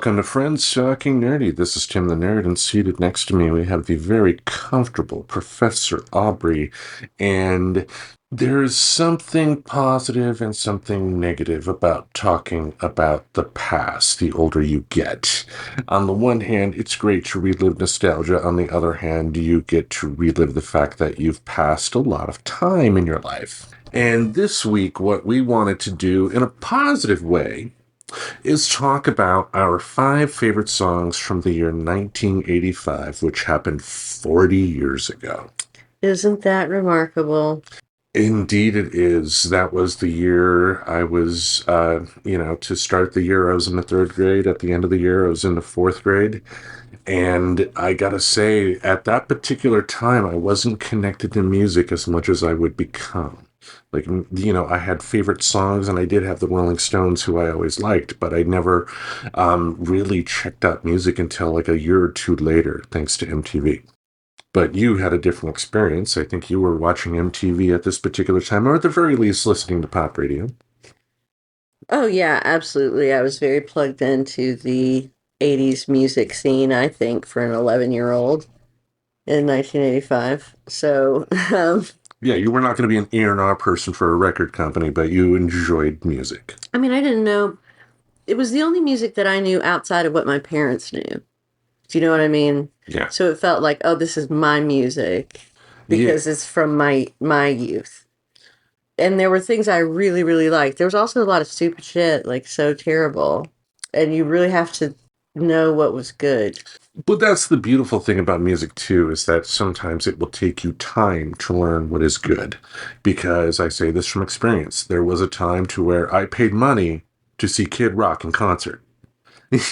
Welcome to Friends Talking Nerdy. This is Tim the Nerd, and seated next to me we have the very comfortable Professor Aubrey. And there's something positive and something negative about talking about the past the older you get. On the one hand, it's great to relive nostalgia. On the other hand, you get to relive the fact that you've passed a lot of time in your life. And this week, what we wanted to do in a positive way is talk about our 5 favorite songs from the year 1985, which happened 40 years ago. Isn't that remarkable? Indeed, it is. That was the year I was, to start the year, I was in the 3rd grade. At the end of the year, I was in the 4th grade. And I gotta say, at that particular time, I wasn't connected to music as much as I would become. Like, I had favorite songs, and I did have the Rolling Stones, who I always liked, but I never really checked out music until like a year or two later, thanks to MTV. But you had a different experience. I think you were watching MTV at this particular time, or at the very least, listening to pop radio. Oh, yeah, absolutely. I was very plugged into the 80s music scene, I think, for an 11-year-old in 1985. So, Yeah, you were not going to be an A&R person for a record company, but you enjoyed music. I mean, I didn't know. It was the only music that I knew outside of what my parents knew. Do you know what I mean? Yeah. So it felt like, oh, this is my music Yeah. because it's from my youth. And there were things I really, really liked. There was also a lot of stupid shit, like So Terrible. And you really have to know what was good. But that's the beautiful thing about music, too, is that sometimes it will take you time to learn what is good. Because I say this from experience. There was a time to where I paid money to see Kid Rock in concert.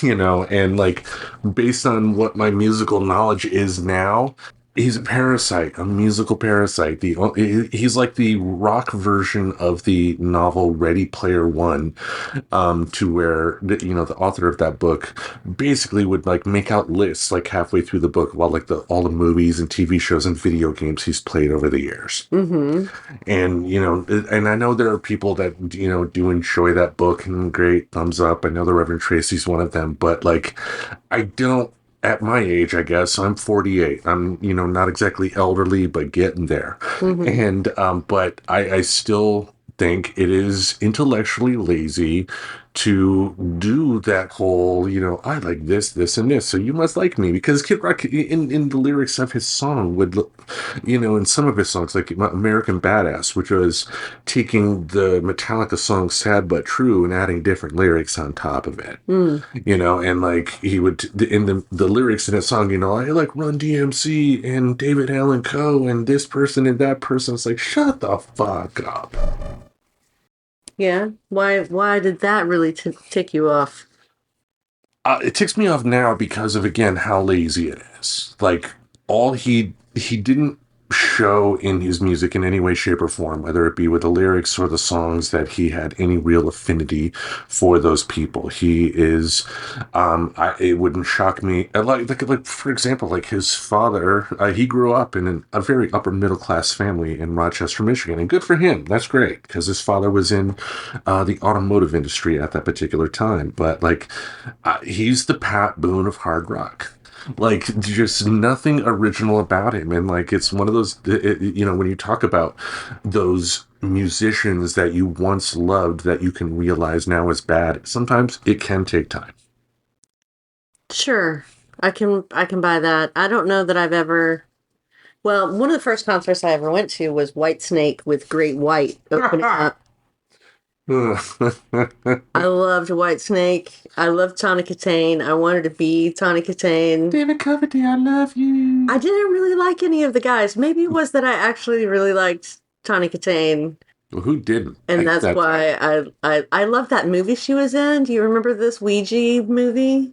And like, based on what my musical knowledge is now, he's a parasite, a musical parasite. He's like the rock version of the novel Ready Player One, to where the author of that book basically would like make out lists like halfway through the book about like all the movies and TV shows and video games he's played over the years. Mm-hmm. And I know there are people that do enjoy that book, and great, thumbs up. I know the Reverend Tracy's one of them, but like, I don't. At my age, I guess I'm 48. I'm not exactly elderly, but getting there. Mm-hmm. And but I still think it is intellectually lazy to do that whole, I like this, and this, so you must like me. Because Kid Rock, in the lyrics of his song, would, in some of his songs, like American Badass, which was taking the Metallica song Sad But True and adding different lyrics on top of it. Mm. And like he would, in the lyrics in his song, I like Run DMC and David Allen Coe and this person and that person. It's like, shut the fuck up. Yeah. Why did that really tick you off? It ticks me off now because of, again, how lazy it is. Like, all he didn't show in his music in any way, shape, or form, whether it be with the lyrics or the songs, that he had any real affinity for those people. He is, it wouldn't shock me. Like for example, like his father, he grew up in a very upper middle class family in Rochester, Michigan, and good for him. That's great, because his father was in the automotive industry at that particular time. But like, he's the Pat Boone of hard rock. Like, just nothing original about him. And like, it's one of those, when you talk about those musicians that you once loved that you can realize now is bad, sometimes it can take time. Sure. I can buy that. I don't know that I've ever. Well, one of the first concerts I ever went to was Whitesnake with Great White opening up. I loved Whitesnake. I loved Tawny Katane. I wanted to be Tawny Katane. David Coverdale, I love you. I didn't really like any of the guys. Maybe it was that I actually really liked Tawny Katane. Well, who didn't? And that's why I love that movie she was in. Do you remember this Ouija movie?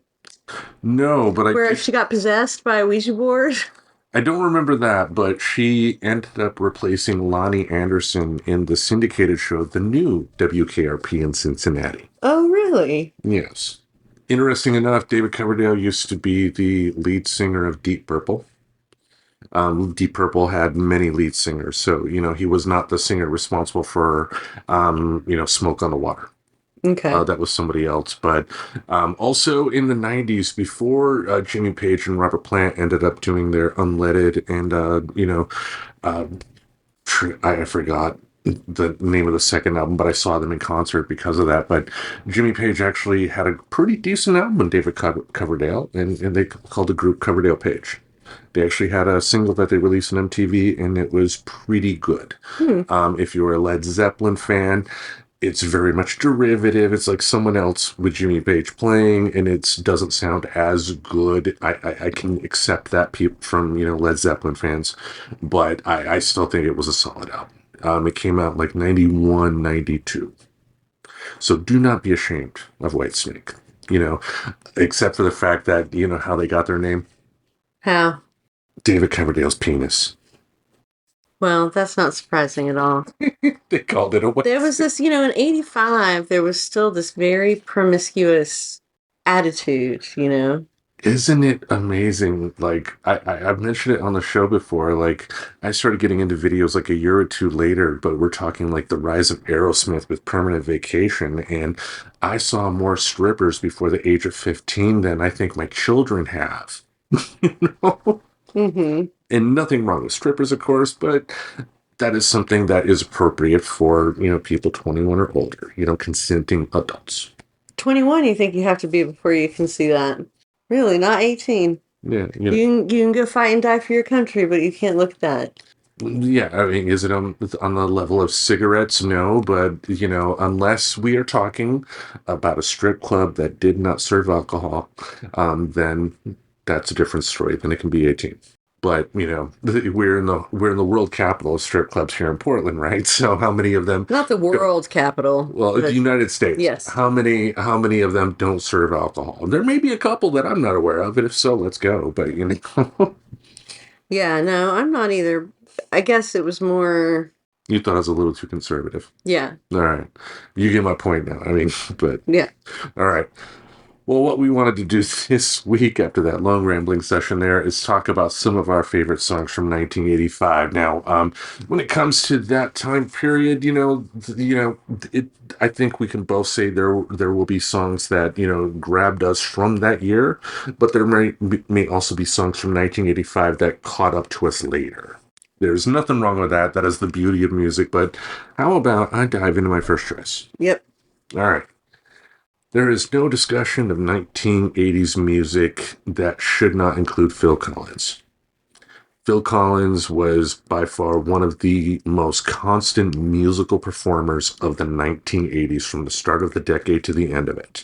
No, but where she got possessed by a Ouija board? I don't remember that, but she ended up replacing Lonnie Anderson in the syndicated show, the new WKRP in Cincinnati. Oh, really? Yes. Interesting enough, David Coverdale used to be the lead singer of Deep Purple. Deep Purple had many lead singers, so he was not the singer responsible for Smoke on the Water. Okay. That was somebody else. But also in the 90s, before Jimmy Page and Robert Plant ended up doing their Unleaded and, uh, I forgot the name of the second album, but I saw them in concert because of that. But Jimmy Page actually had a pretty decent album with David Coverdale, and they called the group Coverdale Page. They actually had a single that they released on MTV, and it was pretty good. Hmm. If you were a Led Zeppelin fan, it's very much derivative. It's like someone else with Jimmy Page playing, and it doesn't sound as good. I can accept that from Led Zeppelin fans, but I still think it was a solid album. It came out like 91, 92. So do not be ashamed of Whitesnake, you know, except for the fact that, how they got their name? How? David Coverdale's penis. Well, that's not surprising at all. They called it a There was Whitesnake. this, in 85, there was still this very promiscuous attitude. Isn't it amazing? Like I've mentioned it on the show before. Like I started getting into videos like a year or two later, but we're talking like the rise of Aerosmith with Permanent Vacation, and I saw more strippers before the age of 15 than I think my children have. You know? Mm-hmm. And nothing wrong with strippers, of course, but that is something that is appropriate for people 21 or older, consenting adults. 21, you think you have to be before you can see that. Really, not 18. Yeah, You can go fight and die for your country, but you can't look at that. Yeah, I mean, is it on the level of cigarettes? No, but unless we are talking about a strip club that did not serve alcohol, then that's a different story. Then it can be 18. But we're in the world capital of strip clubs here in Portland, right? So how many of them? Not the world capital, Well, the but United States. yes. How many of them don't serve alcohol? There may be a couple that I'm not aware of, and if so, let's go. But Yeah, no, I'm not either. I guess it was more, you thought I was a little too conservative. yeah, All right. You get my point now. I mean, but yeah. all right. Well, what we wanted to do this week after that long rambling session there is talk about some of our favorite songs from 1985. Now, when it comes to that time period, it. I think we can both say there will be songs that grabbed us from that year, but there may also be songs from 1985 that caught up to us later. There's nothing wrong with that. That is the beauty of music. But how about I dive into my first choice? Yep. All right. There is no discussion of 1980s music that should not include Phil Collins. Phil Collins was by far one of the most constant musical performers of the 1980s from the start of the decade to the end of it.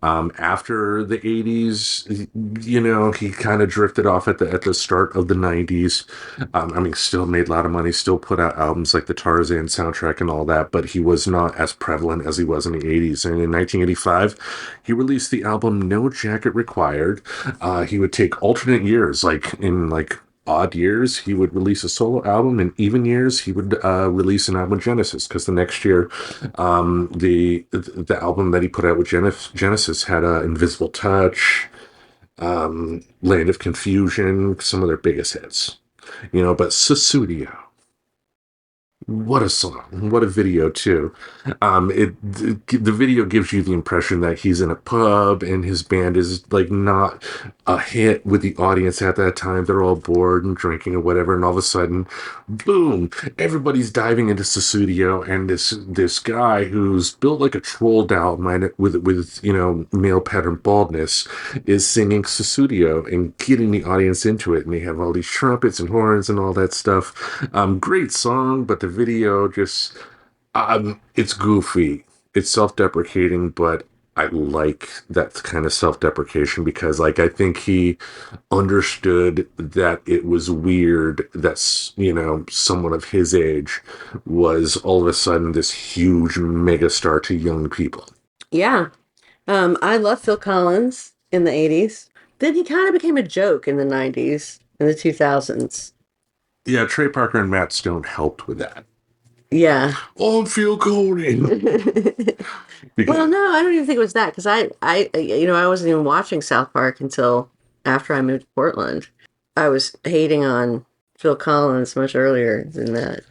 After the 80s, he kind of drifted off at the start of the 90s. I mean, still made a lot of money, still put out albums like the Tarzan soundtrack and all that, but he was not as prevalent as he was in the 80s. And in 1985, he released the album No Jacket Required. He would take alternate years, like in odd years, he would release a solo album. In even years, he would release an album with Genesis. Because the next year, the album that he put out with Genesis had Invisible Touch, Land of Confusion, some of their biggest hits. But Susudio, what a song! What a video too. The video gives you the impression that he's in a pub and his band is like not a hit with the audience at that time. They're all bored and drinking or whatever, and all of a sudden, boom! Everybody's diving into Susudio, and this guy who's built like a troll doll, with male pattern baldness, is singing Susudio and getting the audience into it. And they have all these trumpets and horns and all that stuff. Great song, but the video just it's goofy, it's self-deprecating, but I like that kind of self-deprecation because I think he understood that it was weird that someone of his age was all of a sudden this huge megastar to young people. Yeah. I love Phil Collins in the 80s. Then he kind of became a joke in the 90s and the 2000s. Yeah, Trey Parker and Matt Stone helped with that. Yeah. On Phil Collins. Well, Because no, I don't even think it was that because I wasn't even watching South Park until after I moved to Portland. I was hating on Phil Collins much earlier than that.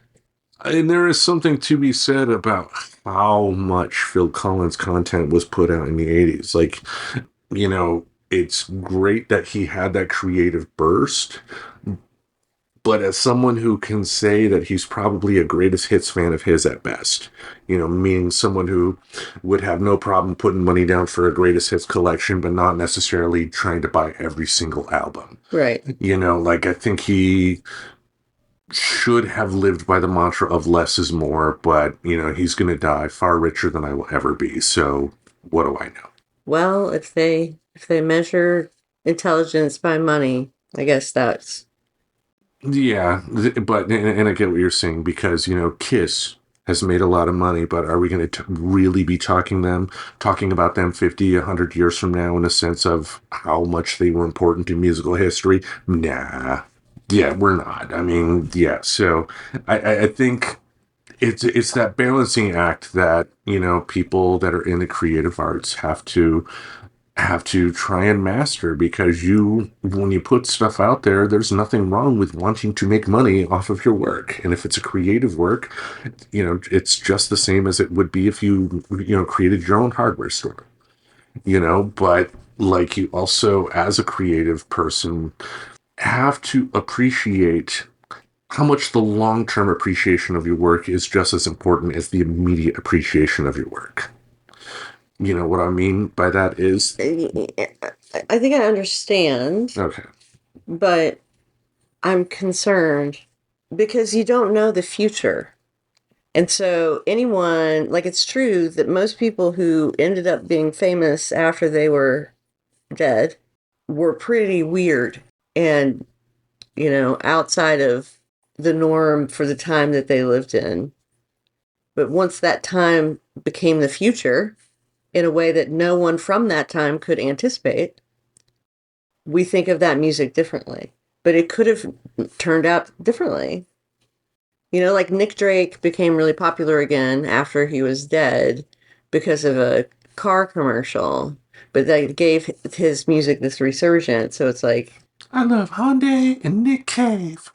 And there is something to be said about how much Phil Collins content was put out in the 80s. Like, it's great that he had that creative burst, but as someone who can say that he's probably a greatest hits fan of his at best, meaning someone who would have no problem putting money down for a greatest hits collection, but not necessarily trying to buy every single album. Right. Like I think he should have lived by the mantra of less is more, but he's going to die far richer than I will ever be. So what do I know? Well, if they measure intelligence by money, I guess that's Yeah, but and I get what you're saying because Kiss has made a lot of money, but are we going to really be talking about them 50, 100 years from now in a sense of how much they were important to musical history? Nah. Yeah, we're not. I mean, yeah. So I think it's that balancing act that people that are in the creative arts have to try and master, because when you put stuff out there, there's nothing wrong with wanting to make money off of your work. And if it's a creative work, it's just the same as it would be if you created your own hardware store, but like you also, as a creative person, have to appreciate how much the long-term appreciation of your work is just as important as the immediate appreciation of your work. What I mean by that is, I think I understand, okay, but I'm concerned because you don't know the future. And so anyone, like it's true that most people who ended up being famous after they were dead were pretty weird and, outside of the norm for the time that they lived in. But once that time became the future in a way that no one from that time could anticipate, we think of that music differently. But it could have turned out differently. Like Nick Drake became really popular again after he was dead because of a car commercial, but that gave his music this resurgence. So it's like, I love Hyundai and Nick Cave.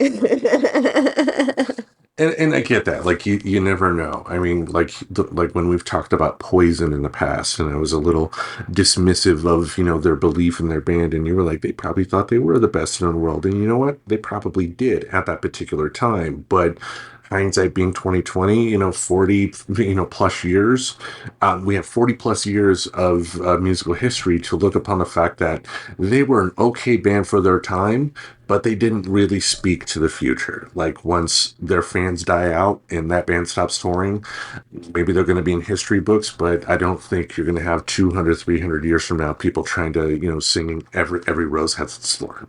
And I get that. Like you never know. I mean, like when we've talked about Poison in the past, and I was a little dismissive of their belief in their band, and you were like, they probably thought they were the best in the world, and you know what? They probably did at that particular time. But hindsight being 2020, 40 plus years, we have 40 plus years of musical history to look upon the fact that they were an okay band for their time, but they didn't really speak to the future. Like once their fans die out and that band stops touring, maybe they're going to be in history books, but I don't think you're going to have 200, 300 years from now people trying to singing every rose has its thorn.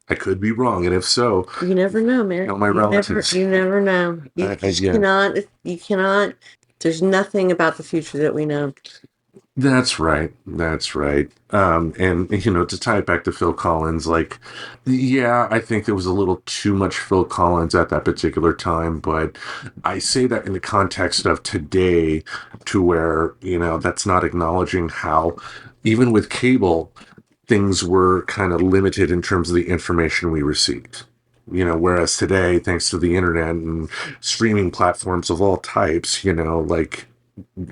I could be wrong, and if so, you never know, man. my relatives. You never know. You just Yeah. cannot, there's nothing about the future that we know. That's right. That's right. And to tie it back to Phil Collins, like, yeah, I think there was a little too much Phil Collins at that particular time, but I say that in the context of today, to where, that's not acknowledging how, even with cable, things were kind of limited in terms of the information we received. Whereas today, thanks to the internet and streaming platforms of all types, like,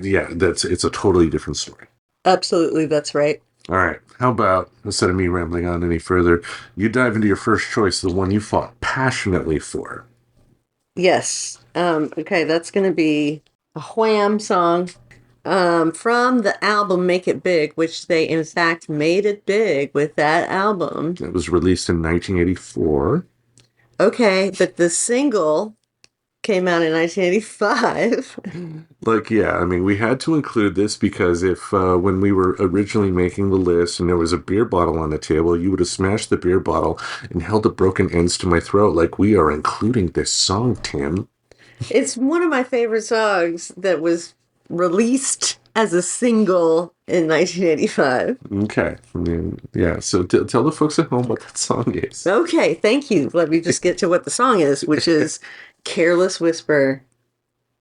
yeah, it's a totally different story. Absolutely, that's right. All right. How about, instead of me rambling on any further, you dive into your first choice, the one you fought passionately for? Yes. Okay, that's going to be a Wham song from the album Make It Big, which they in fact made it big with that album. It was released in 1984. Okay, but the single came out in 1985. Like, yeah, I mean, we had to include this because if when we were originally making the list and there was a beer bottle on the table, you would have smashed the beer bottle and held the broken ends to my throat like, we are including this song, Tim. It's one of my favorite songs that was released as a single in 1985. Okay. I mean, yeah, so tell the folks at home what that song is. Okay, thank you. Let me just get to what the song is, which is Careless Whisper,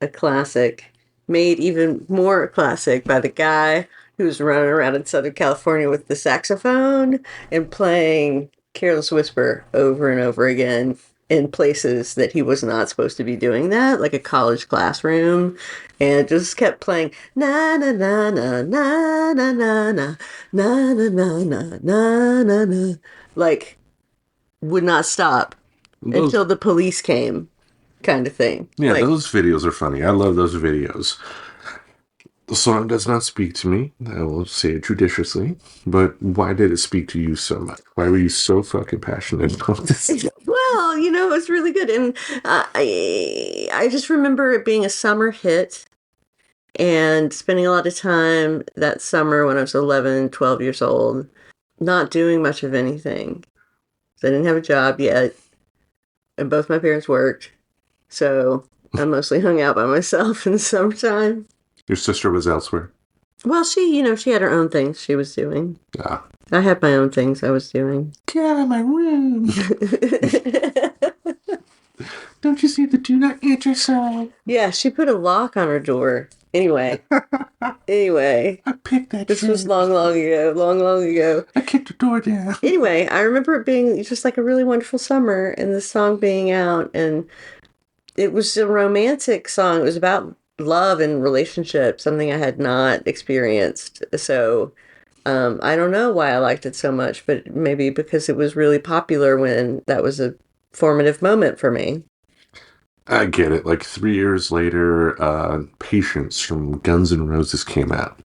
a classic, made even more classic by the guy who's running around in Southern California with the saxophone and playing Careless Whisper over and over again. in places that he was not supposed to be doing that, like a college classroom, and it just kept playing na na na na na na na na na na na na na na na, like would not stop Those, until the police came, kind of thing. yeah, Like, those videos are funny. I love those videos. The song does not speak to me. I will say it judiciously. But why did it speak to you so much? Why were you so fucking passionate about this? well, it was really good, and I just remember it being a summer hit and spending a lot of time that summer when I was 11, 12 years old, not doing much of anything. I didn't have a job yet, and both my parents worked. So I mostly hung out by myself in the summertime. Your sister was elsewhere. Well, she had her own things she was doing. Ah. I had my own things I was doing. Get out of my room. Don't you see the do not enter sign? Yeah, she put a lock on her door. Anyway, I picked that this shit. was long, long ago. Long, long ago. I kicked the door down. Anyway, I remember it being just like a really wonderful summer and the song being out, and it was a romantic song. It was about love and relationships, something I had not experienced. So I don't know why I liked it so much, but maybe because it was really popular when that was a formative moment for me. I get it. Like 3 years later, Patience from Guns N' Roses came out.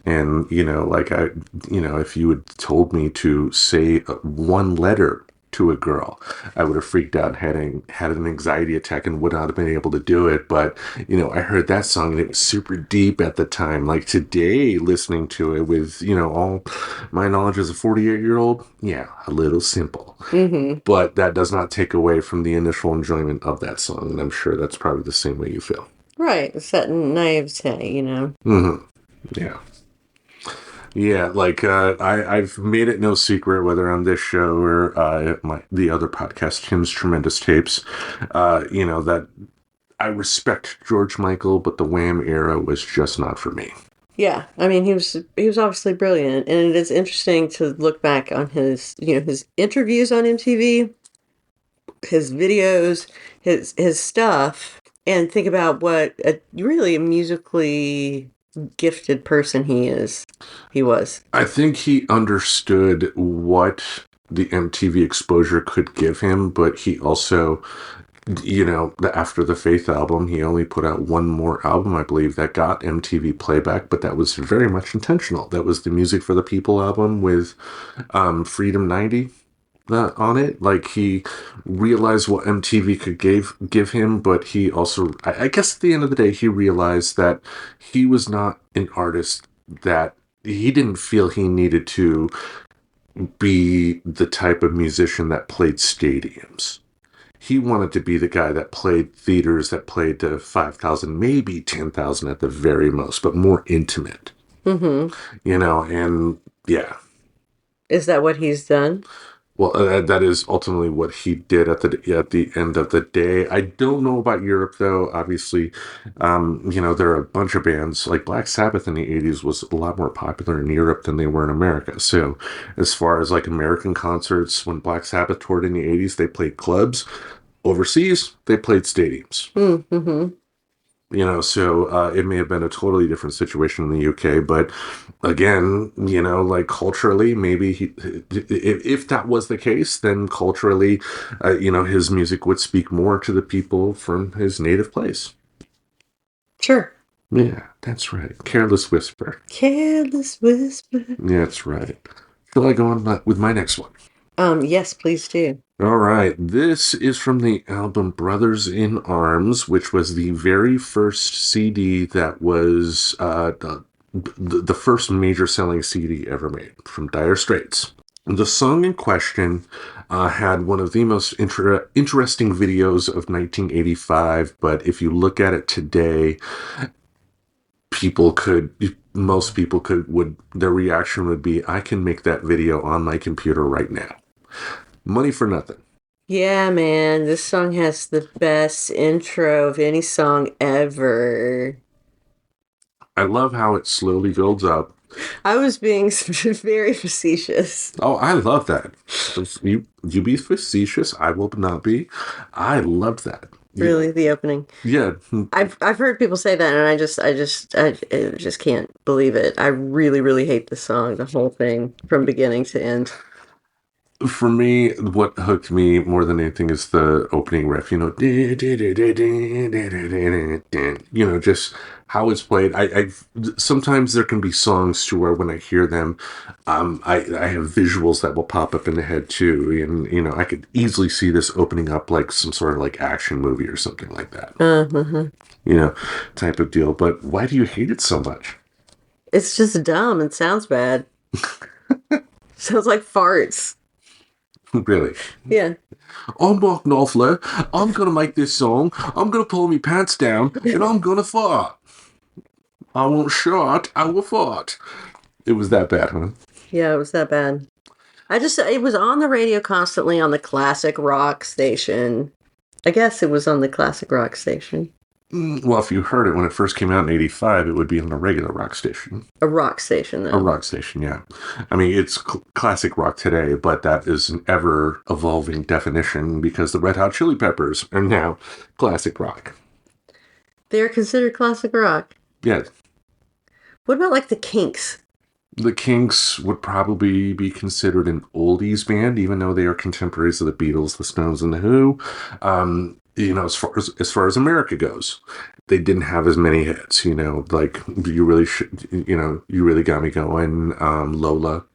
And, if you had told me to say one letter to a girl, I would have freaked out, had an anxiety attack, and would not have been able to do it. But, I heard that song and it was super deep at the time. Like today, listening to it with, all my knowledge as a 48-year-old, yeah, a little simple. Mm-hmm. But that does not take away from the initial enjoyment of that song. And I'm sure that's probably the same way you feel. Right, it's that naivete, Mm-hmm. Yeah. Yeah, like I've made it no secret, whether on this show or the other podcast, Tim's Tremendous Tapes, that I respect George Michael, but the Wham era was just not for me. Yeah, I mean he was obviously brilliant, and it is interesting to look back on his interviews on MTV, his videos, his stuff, and think about what a really musically gifted person he was. I think he understood what the MTV exposure could give him, but he also, after the Faith album, he only put out one more album, I believe, that got MTV playback, but that was very much intentional. That was the Music for the People album with Freedom 90 on it. Like he realized what MTV could give him, but he also, I guess at the end of the day, he realized that he was not an artist that he didn't feel he needed to be the type of musician that played stadiums. He wanted to be the guy that played theaters that played to 5,000, maybe 10,000 at the very most, but more intimate. Mm-hmm. And yeah. Is that what he's done? Well, that is ultimately what he did at the end of the day. I don't know about Europe though. Obviously, there are a bunch of bands like Black Sabbath in the '80s was a lot more popular in Europe than they were in America. So, as far as like American concerts, when Black Sabbath toured in the '80s, they played clubs. Overseas, they played stadiums. Mm-hmm. So it may have been a totally different situation in the UK, but again, like culturally, maybe if that was the case, then culturally, his music would speak more to the people from his native place. Sure. Yeah, that's right. Careless Whisper. Careless whisper. Yeah, that's right. Shall I go on with my next one? Yes, please do. All right. This is from the album Brothers in Arms, which was the very first CD that was the first major selling CD ever made from Dire Straits. The song in question had one of the most interesting videos of 1985, but if you look at it today, most people their reaction would be, I can make that video on my computer right now. Money for nothing. Yeah, man, this song has the best intro of any song ever. I love how it slowly builds up. I was being very facetious. Oh, I love that. You be facetious. I will not be. I loved that. Really, the opening. Yeah. I've heard people say that, and I just can't believe it. I really, really hate the song, the whole thing, from beginning to end. For me, what hooked me more than anything is the opening riff. Just how it's played. I sometimes there can be songs to where when I hear them, I have visuals that will pop up in the head too, and I could easily see this opening up like some sort of like action movie or something like that. Uh-huh. You know, type of deal. But why do you hate it so much? It's just dumb and sounds bad. Sounds like farts. Really? Yeah. I'm Mark Knopfler. I'm gonna make this song. I'm gonna pull my pants down and I'm gonna fart. I won't shart, I will fart. It was that bad, huh? Yeah, it was that bad. It was on the radio constantly on the classic rock station. I guess it was on the classic rock station. Well, if you heard it when it first came out in '85, it would be on a regular rock station. A rock station, A though. rock station, yeah. I mean, it's classic rock today, but that is an ever evolving definition because the Red Hot Chili Peppers are now classic rock. They're considered classic rock. Yeah. What about like the Kinks? The Kinks would probably be considered an oldies band, even though they are contemporaries of the Beatles, the Stones, and the Who. As far as America goes, they didn't have as many hits. Like you really should. You really got me going. Lola.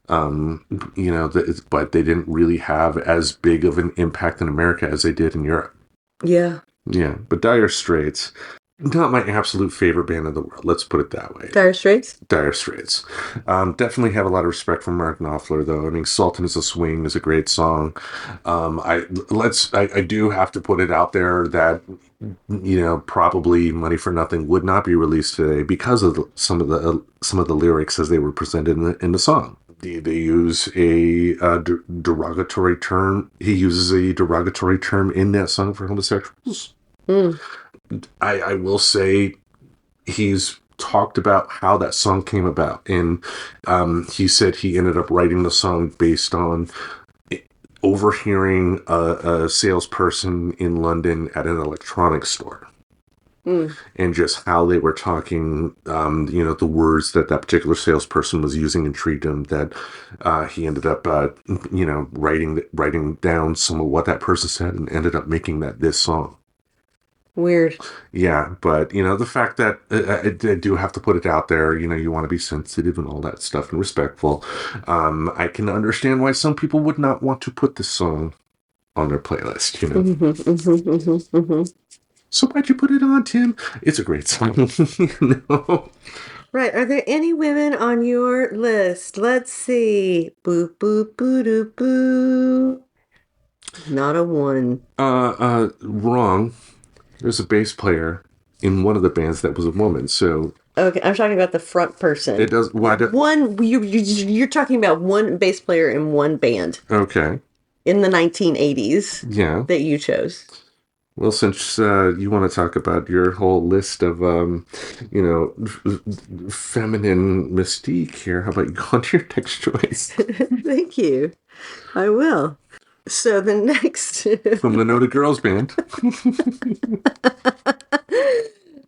But they didn't really have as big of an impact in America as they did in Europe. Yeah. Yeah, but Dire Straits, not my absolute favorite band in the world. Let's put it that way. Dire Straits? Dire Straits. Definitely have a lot of respect for Mark Knopfler, though. I mean, "Sultan is a Swing" is a great song. I do have to put it out there that probably "Money for Nothing" would not be released today because of some of the lyrics as they were presented in the song. They use a derogatory term. He uses a derogatory term in that song for homosexuals. Mm. I will say he's talked about how that song came about, and he said he ended up writing the song based on overhearing a salesperson in London at an electronics store. Mm. And just how they were talking, the words that particular salesperson was using intrigued him. That he ended up, writing down some of what that person said, and ended up making this song. Weird. Yeah, but the fact that I do have to put it out there, you want to be sensitive and all that stuff and respectful. I can understand why some people would not want to put this song on their playlist. Mm-hmm, mm-hmm, mm-hmm, mm-hmm. So why'd you put it on, Tim? It's a great song. Right. Are there any women on your list? Let's see. Boop, boop, boo, doo, boo. Not a one. Wrong. There's a bass player in one of the bands that was a woman. So Okay, I'm talking about the front person. it does. Why? You're talking about one bass player in one band Okay. in the 1980s Yeah. that you chose. Well, since you want to talk about your whole list of, feminine mystique here, how about you go on to your next choice? Thank you. I will. So the next. From the Noted Girls Band.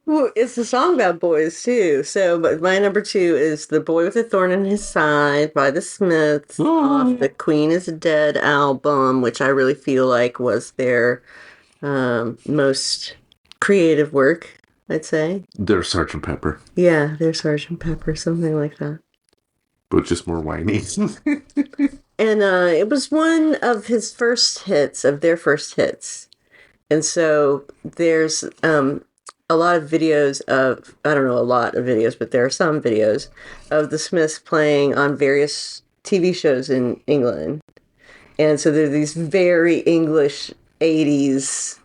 Well, it's a song about boys too. So, but my number two is "The Boy with a Thorn in His Side" by the Smiths off the Queen is Dead album, which I really feel like was their most creative work, I'd say. They're Sergeant Pepper, Yeah, their Sergeant Pepper, something like that. but just more whiny. And it was one of his first hits, of their first hits. And so there's a lot of videos of, I don't know, a lot of videos, but there are some videos of the Smiths playing on various TV shows in England. And so there are these very English 80s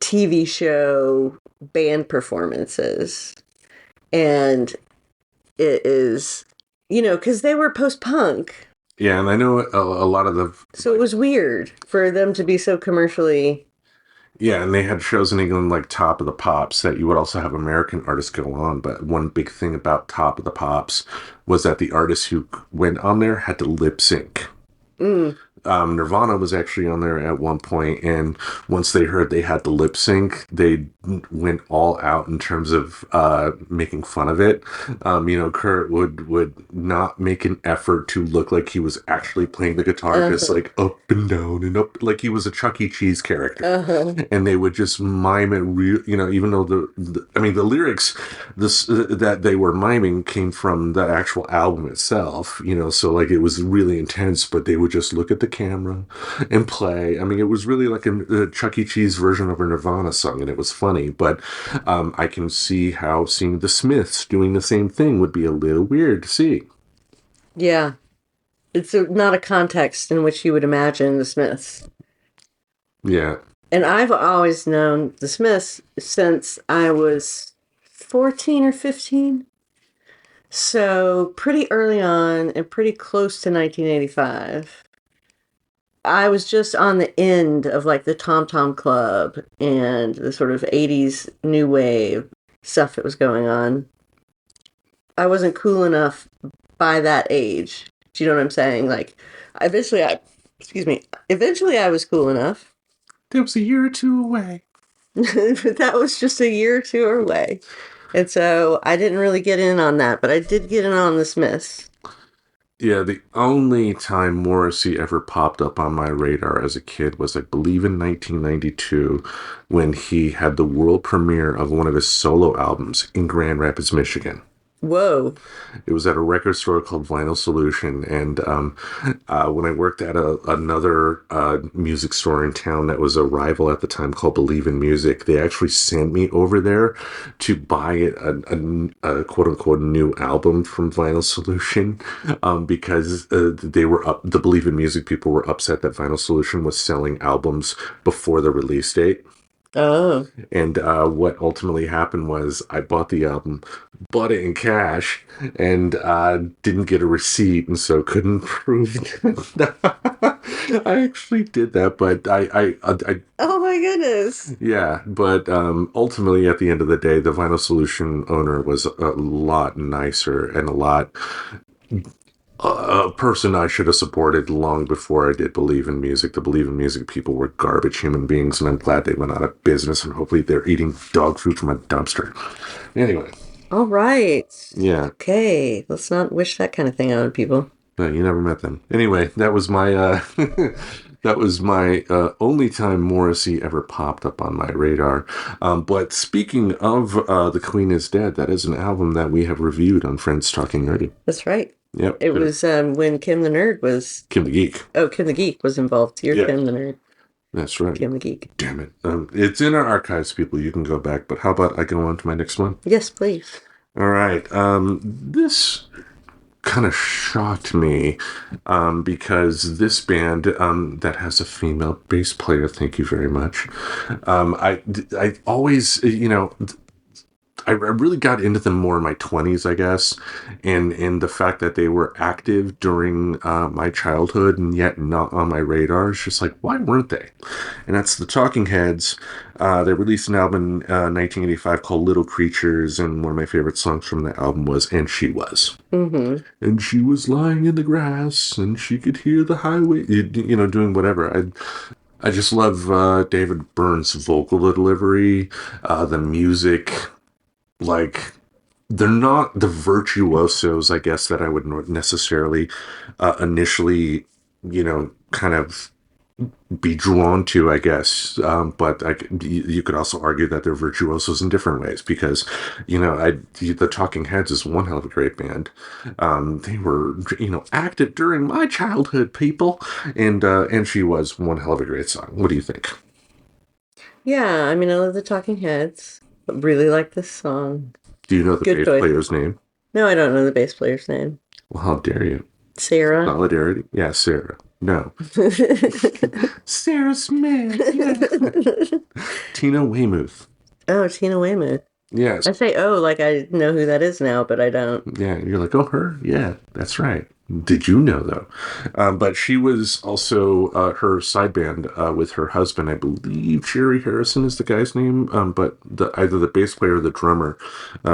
TV show band performances. And it is, because they were post-punk. Yeah, and I know a lot of the. So it was weird for them to be so commercially. Yeah, and they had shows in England like Top of the Pops that you would also have American artists go on. But one big thing about Top of the Pops was that the artists who went on there had to lip sync. Mm. Nirvana was actually on there at one point, and once they heard they had to lip sync, they went all out in terms of making fun of it. Kurt would not make an effort to look like he was actually playing the guitar, just Uh-huh. like up and down and up, like he was a Chuck E. Cheese character. Uh-huh. And they would just mime it real, even though I mean, the lyrics that they were miming came from the actual album itself, so like it was really intense, but they would just look at the camera and play. I mean, it was really like a Chuck E. Cheese version of a Nirvana song, and it was funny, but I can see how seeing the Smiths doing the same thing would be a little weird to see. Yeah. Not a context in which you would imagine the Smiths. Yeah. And I've always known the Smiths since I was 14 or 15. So pretty early on and pretty close to 1985. I was just on the end of like the Tom Tom Club and the sort of 80s new wave stuff that was going on. I wasn't cool enough by that age. Do you know what I'm saying? Like, eventually I, excuse me, eventually I was cool enough. That was a year or two away. But that was just a year or two away. And so I didn't really get in on that, but I did get in on the Smiths. Yeah, the only time Morrissey ever popped up on my radar as a kid was, I believe, in 1992 when he had the world premiere of one of his solo albums in Grand Rapids, Michigan. Whoa. It was at a record store called Vinyl Solution, and when I worked at another music store in town that was a rival at the time called Believe in Music, they actually sent me over there to buy a quote unquote new album from Vinyl Solution, because they were up. The Believe in Music people were upset that Vinyl Solution was selling albums before the release date. Oh. And what ultimately happened was I bought the album, bought it in cash, and didn't get a receipt, and so couldn't prove that I actually did that. But Oh my goodness. yeah. But ultimately, at the end of the day, the Vinyl Solution owner was a lot nicer and a person I should have supported long before I did Believe in Music. The Believe in Music people were garbage human beings, and I'm glad they went out of business, and hopefully they're eating dog food from a dumpster. Anyway, All right. yeah, Okay. Let's not wish that kind of thing on people. no, you never met them. Anyway, that was my that was my only time Morrissey ever popped up on my radar. But speaking of The Queen is Dead, that is an album that we have reviewed on Friends Talking Nerdy. That's right. Yep, It was when Kim the Nerd was. Kim the Geek. Oh, Kim the Geek was involved. You're Yeah, Kim the Nerd. that's right. Kim the Geek. Damn it. It's in our archives, people. You can go back. But how about I go on to my next one? Yes, please. All right. This kind of shocked me because this band that has a female bass player, thank you very much. I always, I really got into them more in my 20s, I guess, and the fact that they were active during my childhood and yet not on my radar is just like, why weren't they? And that's the Talking Heads. They released an album in 1985 called Little Creatures, and one of my favorite songs from the album was And She Was. Mm-hmm. And she was lying in the grass, and she could hear the highway, doing whatever. I just love David Byrne's vocal delivery, the music. Like, they're not the virtuosos, I guess, that I would necessarily initially, kind of be drawn to, I guess. But you could also argue that they're virtuosos in different ways because, the Talking Heads is one hell of a great band. They were, active during my childhood, people, and she was one hell of a great song. What do you think? Yeah, I mean, I love the Talking Heads. But really like this song. Do you know the Good bass choice. player's name? No, I don't know the bass player's name. Well, how dare you? Sarah. Solidarity? Yeah, Sarah. No. Sarah Smith. Yeah. Tina Weymouth. Oh, Tina Weymouth. Yes. I say, oh, like I know who that is now, but I don't. Yeah, you're like, oh, her? Yeah, that's right. Did you know, though? But she was also her side band with her husband. I believe Jerry Harrison is the guy's name, but either the bass player or the drummer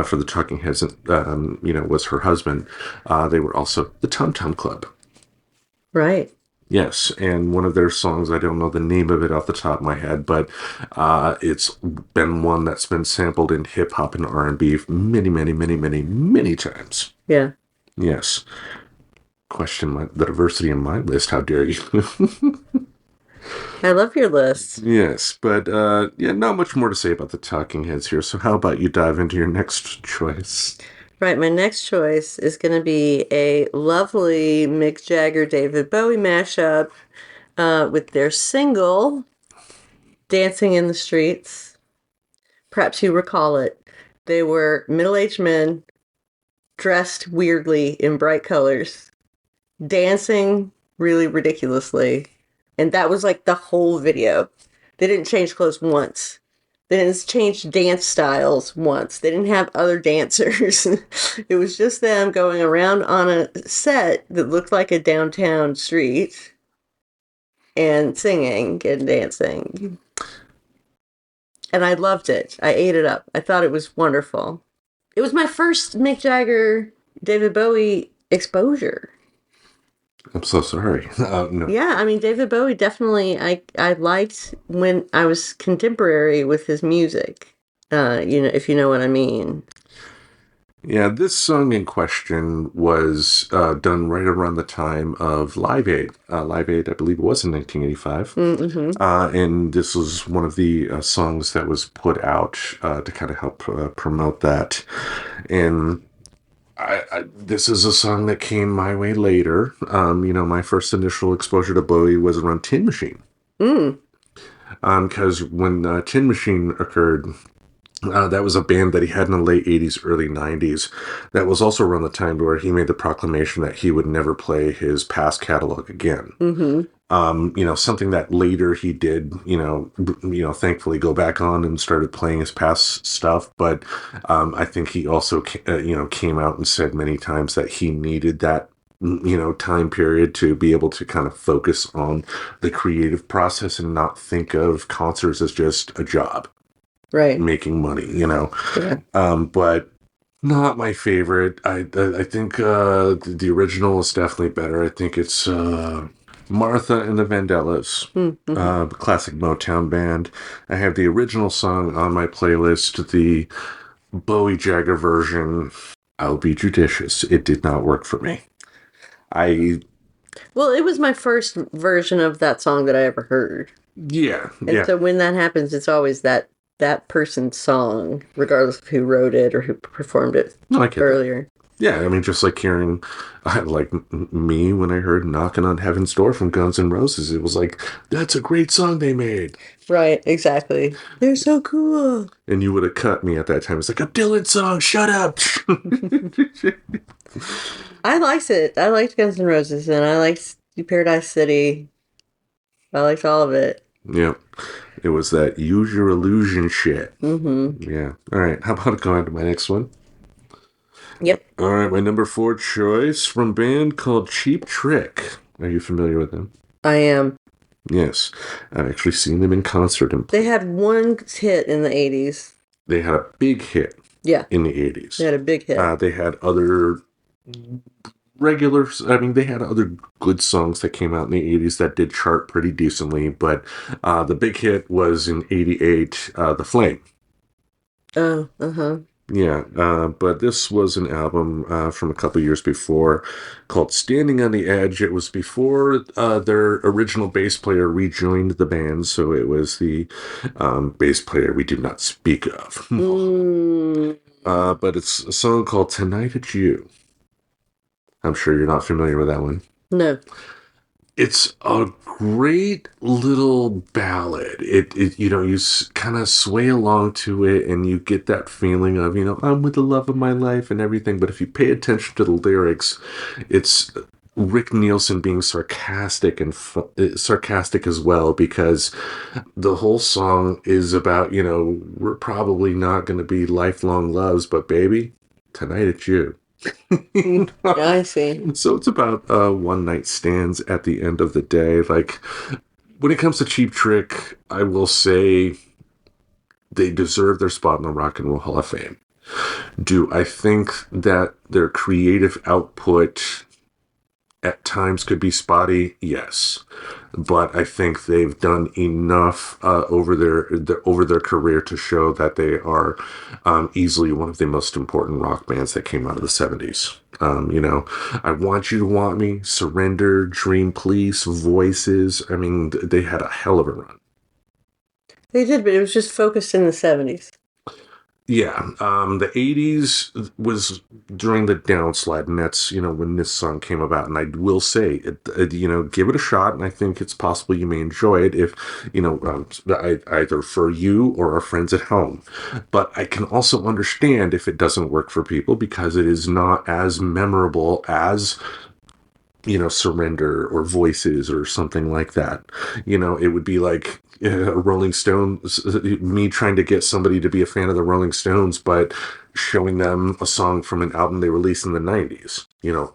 for the Talking Heads, was her husband. They were also the Tom Tom Club. Right. Yes, and one of their songs, I don't know the name of it off the top of my head, but it's been one that's been sampled in hip hop and R&B many, many, many, many, many times. Yeah. Yes. The diversity in my list. How dare you? I love your list. Yes, but yeah, not much more to say about the Talking Heads here. So how about you dive into your next choice? Right. My next choice is going to be a lovely Mick Jagger, David Bowie mashup with their single, Dancing in the Streets. Perhaps you recall it. They were middle aged men dressed weirdly in bright colors, dancing really ridiculously. And that was like the whole video. They didn't change clothes once. They didn't change dance styles once. They didn't have other dancers. It was just them going around on a set that looked like a downtown street and singing and dancing. And I loved it. I ate it up. I thought it was wonderful. It was my first Mick Jagger, David Bowie exposure. I'm so sorry. No. Yeah, I mean David Bowie definitely I liked when I was contemporary with his music. If you know what I mean. Yeah, this song in question was done right around the time of Live Aid. Live Aid, I believe it was in 1985. Mm-hmm. And this was one of the songs that was put out to kind of help promote that. And this is a song that came my way later. My first initial exposure to Bowie was around Tin Machine. Mm. Because when Tin Machine occurred, that was a band that he had in the late 80s, early 90s. That was also around the time where he made the proclamation that he would never play his past catalog again. Mm-hmm. Something that later he did, thankfully go back on and started playing his past stuff. But I think he also, came out and said many times that he needed that, time period to be able to kind of focus on the creative process and not think of concerts as just a job, Right. making money, Yeah. But not my favorite. I think the original is definitely better. I think it's Martha and the Vandellas, Mm-hmm. classic Motown band. I have the original song on my playlist, the Bowie Jagger version. I'll be judicious. It did not work for me. I Well, it was my first version of that song that I ever heard. yeah And yeah so when that happens, it's always that person's song, regardless of who wrote it or who performed it no, I get that. earlier. Yeah, I mean, just like hearing, me when I heard "Knocking on Heaven's Door" from Guns N' Roses, it was like that's a great song they made. Right, exactly. They're so cool. And you would have cut me at that time. It's like a Dylan song. Shut up. I liked it. I liked Guns N' Roses and I liked Paradise City. I liked all of it. Yep. It was that use your illusion shit. Mm-hmm. Yeah. All right. How about going to my next one? Yep, All right. My number 4 choice from a band called Cheap Trick. Are you familiar with them? I am. Yes. I've actually seen them in concert. And They had one hit in the 80s. they had a big hit Yeah, in the 80s. they had a big hit. They had other they had other good songs that came out in the 80s that did chart pretty decently, but the big hit was in 88, The Flame. Oh, uh-huh. Yeah, but this was an album from a couple years before called Standing on the Edge. It was before their original bass player rejoined the band, so it was the bass player we do not speak of. Mm, But it's a song called Tonight It's You. I'm sure you're not familiar with that one. no. It's a great little ballad. It you kind of sway along to it and you get that feeling of, I'm with the love of my life and everything. But if you pay attention to the lyrics, it's Rick Nielsen being sarcastic and sarcastic as well, because the whole song is about, we're probably not going to be lifelong loves, but baby, tonight it's you. Mm, I see. So it's about one night stands at the end of the day. Like, when it comes to Cheap Trick, I will say they deserve their spot in the Rock and Roll Hall of Fame. Do I think that their creative output at times could be spotty? Yes, but I think they've done enough over their career to show that they are easily one of the most important rock bands that came out of the '70s. I Want You to Want Me, Surrender, Dream Police, Voices. I mean, they had a hell of a run. They did, but it was just focused in the 70s. Yeah, the '80s was during the downslide, and that's when this song came about. And I will say, give it a shot, and I think it's possible you may enjoy it if either for you or our friends at home. But I can also understand if it doesn't work for people because it is not as memorable as Surrender or Voices or something like that. It would be like Rolling Stones, me trying to get somebody to be a fan of the Rolling Stones, but showing them a song from an album they released in the '90s.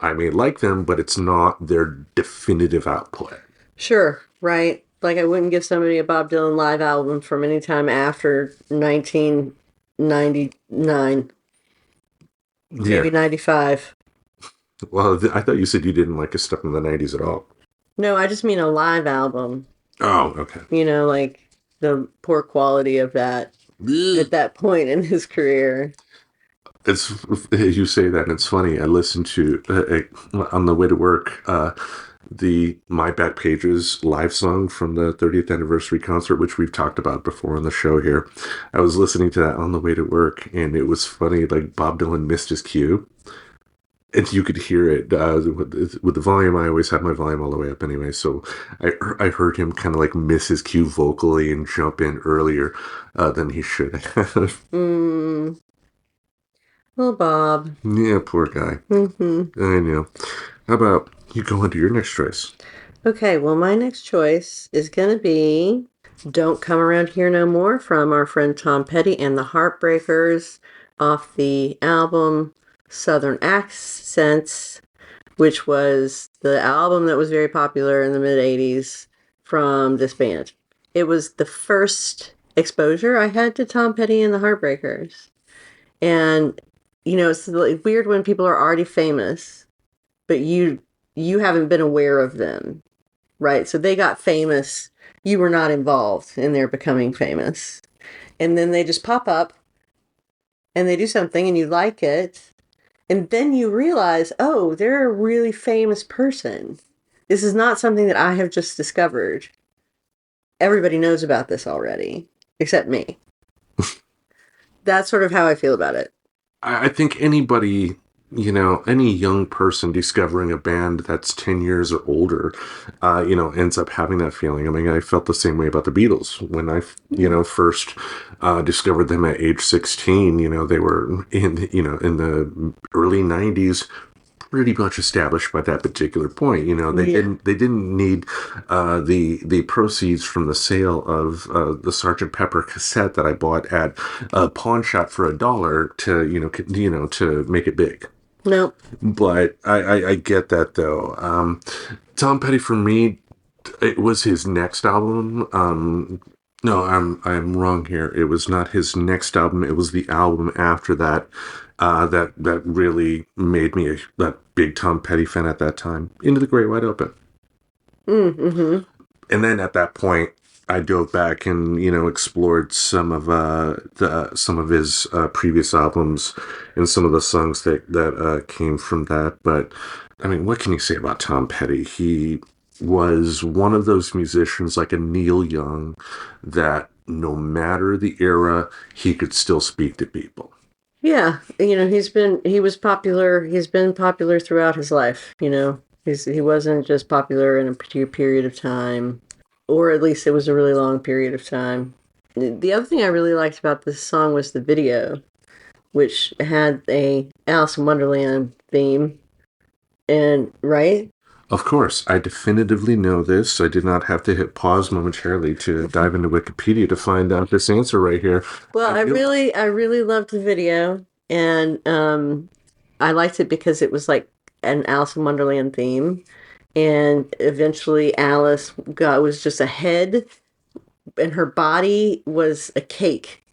I may like them, but it's not their definitive output. Sure, right. Like I wouldn't give somebody a Bob Dylan live album from any time after 1999, Yeah. maybe 95. Well, I thought you said you didn't like his stuff in the '90s at all. No, I just mean a live album. Oh, okay. Like the poor quality of that at that point in his career. It's you say that, and it's funny. I listened to on the way to work the My Back Pages live song from the 30th anniversary concert, which we've talked about before on the show here. I was listening to that on the way to work, and it was funny. Like Bob Dylan missed his cue, and you could hear it with the volume. I always have my volume all the way up anyway, so I heard him kind of like miss his cue vocally and jump in earlier than he should have. Mm, well, Bob. Yeah, poor guy. I know. How about you go into your next choice? Okay, well, my next choice is going to be Don't Come Around Here No More from our friend Tom Petty and the Heartbreakers off the album Southern Accents, which was the album that was very popular in the mid 80s from this band. It was the first exposure I had to Tom Petty and the Heartbreakers. And, it's weird when people are already famous, but you haven't been aware of them. Right. So they got famous. You were not involved in their becoming famous. And then they just pop up and they do something and you like it. And then you realize, oh, they're a really famous person. This is not something that I have just discovered. Everybody knows about this already, except me. That's sort of how I feel about it. I think anybody, any young person discovering a band that's 10 years or older, ends up having that feeling. I mean, I felt the same way about the Beatles when I, first discovered them at age 16. They were in the early '90s, pretty much established by that particular point. Yeah. They didn't need the proceeds from the sale of the Sergeant Pepper cassette that I bought at a pawn shop for $1 to to make it big. Nope. But I get that though. Tom Petty for me, it was his next album. No, I'm wrong here. It was not his next album. It was the album after that. That really made me a big Tom Petty fan at that time. Into the Great Wide Open. Mm-hmm. And then at that point, I dove back and explored some of his previous albums and some of the songs that came from that. But I mean, what can you say about Tom Petty? He was one of those musicians like a Neil Young that no matter the era, he could still speak to people. Yeah. He's been popular throughout his life. He wasn't just popular in a particular period of time, or at least it was a really long period of time. The other thing I really liked about this song was the video, which had a Alice in Wonderland theme, and right? Of course, I definitively know this. I did not have to hit pause momentarily to dive into Wikipedia to find out this answer right here. Well, I knew. I really loved the video, and I liked it because it was like an Alice in Wonderland theme, and eventually Alice got was just a head, and her body was a cake,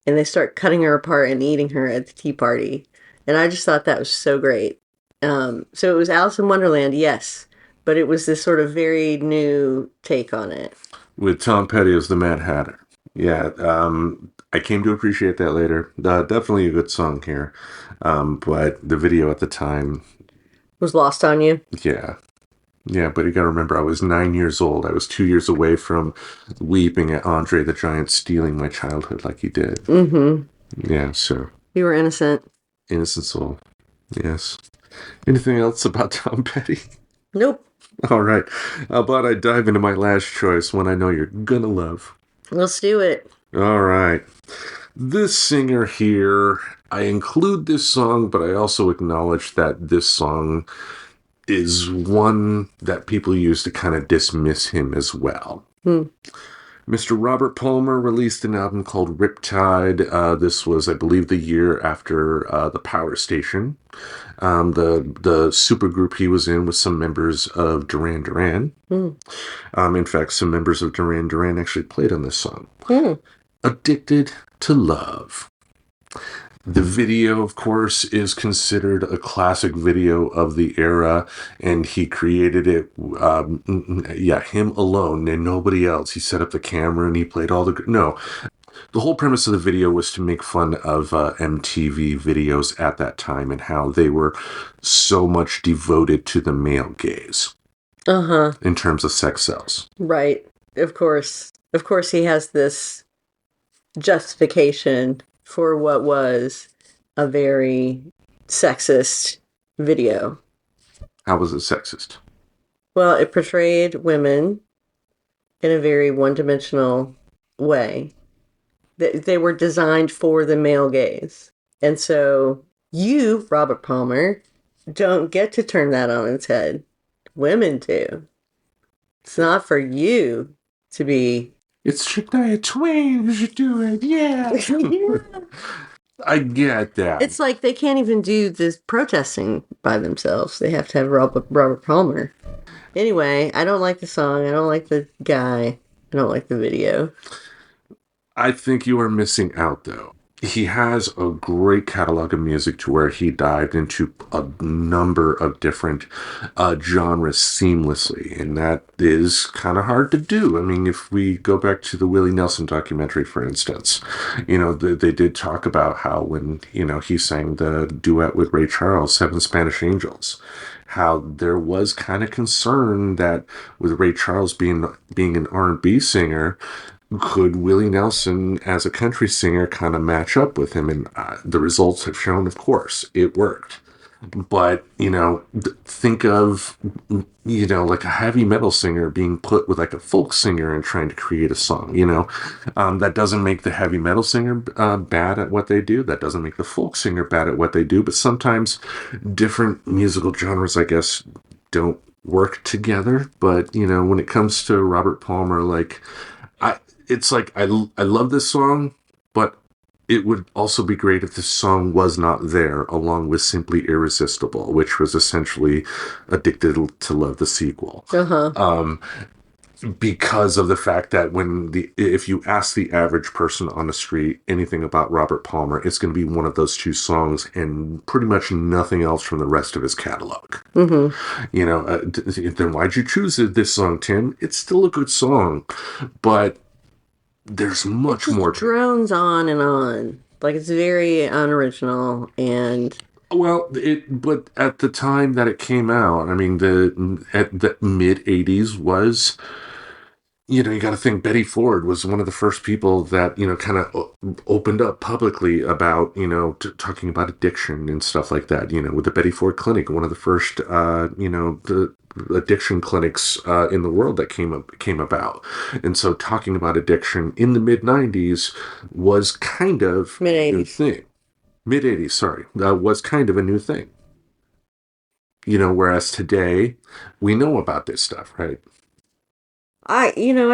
and they start cutting her apart and eating her at the tea party, and I just thought that was so great. So it was Alice in Wonderland, yes, but it was this sort of very new take on it. With Tom Petty as the Mad Hatter. Yeah, I came to appreciate that later. Definitely a good song here, but the video at the time, Was lost on you? yeah, yeah. But you got to remember, I was 9 years old. I was 2 years away from weeping at Andre the Giant stealing my childhood like he did. Mm-hmm. Yeah, so You were innocent. innocent soul. Yes. Anything else about Tom Petty? Nope. All right. How about I dive into my last choice, one I know you're gonna love. Let's do it. All right. This singer here, I include this song, but I also acknowledge that this song is one that people use to kind of dismiss him as well. Hmm. Mr. Robert Palmer released an album called Riptide. This was, I believe, the year after the Power Station. The supergroup he was in was some members of Duran Duran. Hmm. In fact, some members of Duran Duran actually played on this song. Hmm. Addicted to Love. The video, of course, is considered a classic video of the era, and he created it, him alone and nobody else. He set up the camera and he played all the. No, the whole premise of the video was to make fun of MTV videos at that time and how they were so much devoted to the male gaze Uh-huh. in terms of sex sells. Right. Of course. Of course he has this justification for what was a very sexist video. How was it sexist? Well, it portrayed women in a very one-dimensional way. They were designed for the male gaze. And so you, Robert Palmer, don't get to turn that on its head. Women do. It's not for you to be. It's Shania Twain who should do it. Yeah. I get that. It's like they can't even do this protesting by themselves. They have to have Robert Palmer. Anyway, I don't like the song. I don't like the guy. I don't like the video. I think you are missing out, though. He has a great catalog of music to where he dived into a number of different genres seamlessly, and that is kind of hard to do. I mean, if we go back to the Willie Nelson documentary, for instance, they did talk about how when, he sang the duet with Ray Charles, Seven Spanish Angels, how there was kind of concern that with Ray Charles being an R&B singer, could Willie Nelson as a country singer kind of match up with him? And the results have shown, of course, it worked. But, think of, like a heavy metal singer being put with like a folk singer and trying to create a song, that doesn't make the heavy metal singer bad at what they do. That doesn't make the folk singer bad at what they do. But sometimes different musical genres, I guess, don't work together. But, when it comes to Robert Palmer, like, it's like I love this song, but it would also be great if this song was not there, along with Simply Irresistible, which was essentially Addicted to Love, the sequel. Uh-huh. Because of the fact that if you ask the average person on the street anything about Robert Palmer, it's going to be one of those two songs and pretty much nothing else from the rest of his catalog. Mm-hmm. Then why'd you choose this song, Tim? It's still a good song, but there's much more. Drones on and on. Like it's very unoriginal and. Well, but at the time that it came out, I mean, at the mid '80s was, you got to think Betty Ford was one of the first people that, kind of opened up publicly about, talking about addiction and stuff like that, with the Betty Ford Clinic, one of the first, the addiction clinics in the world that came about. And so talking about addiction in the mid '90s was kind of Mid-80s. a new thing. Mid '80s, sorry, was kind of a new thing. Whereas today we know about this stuff, right? I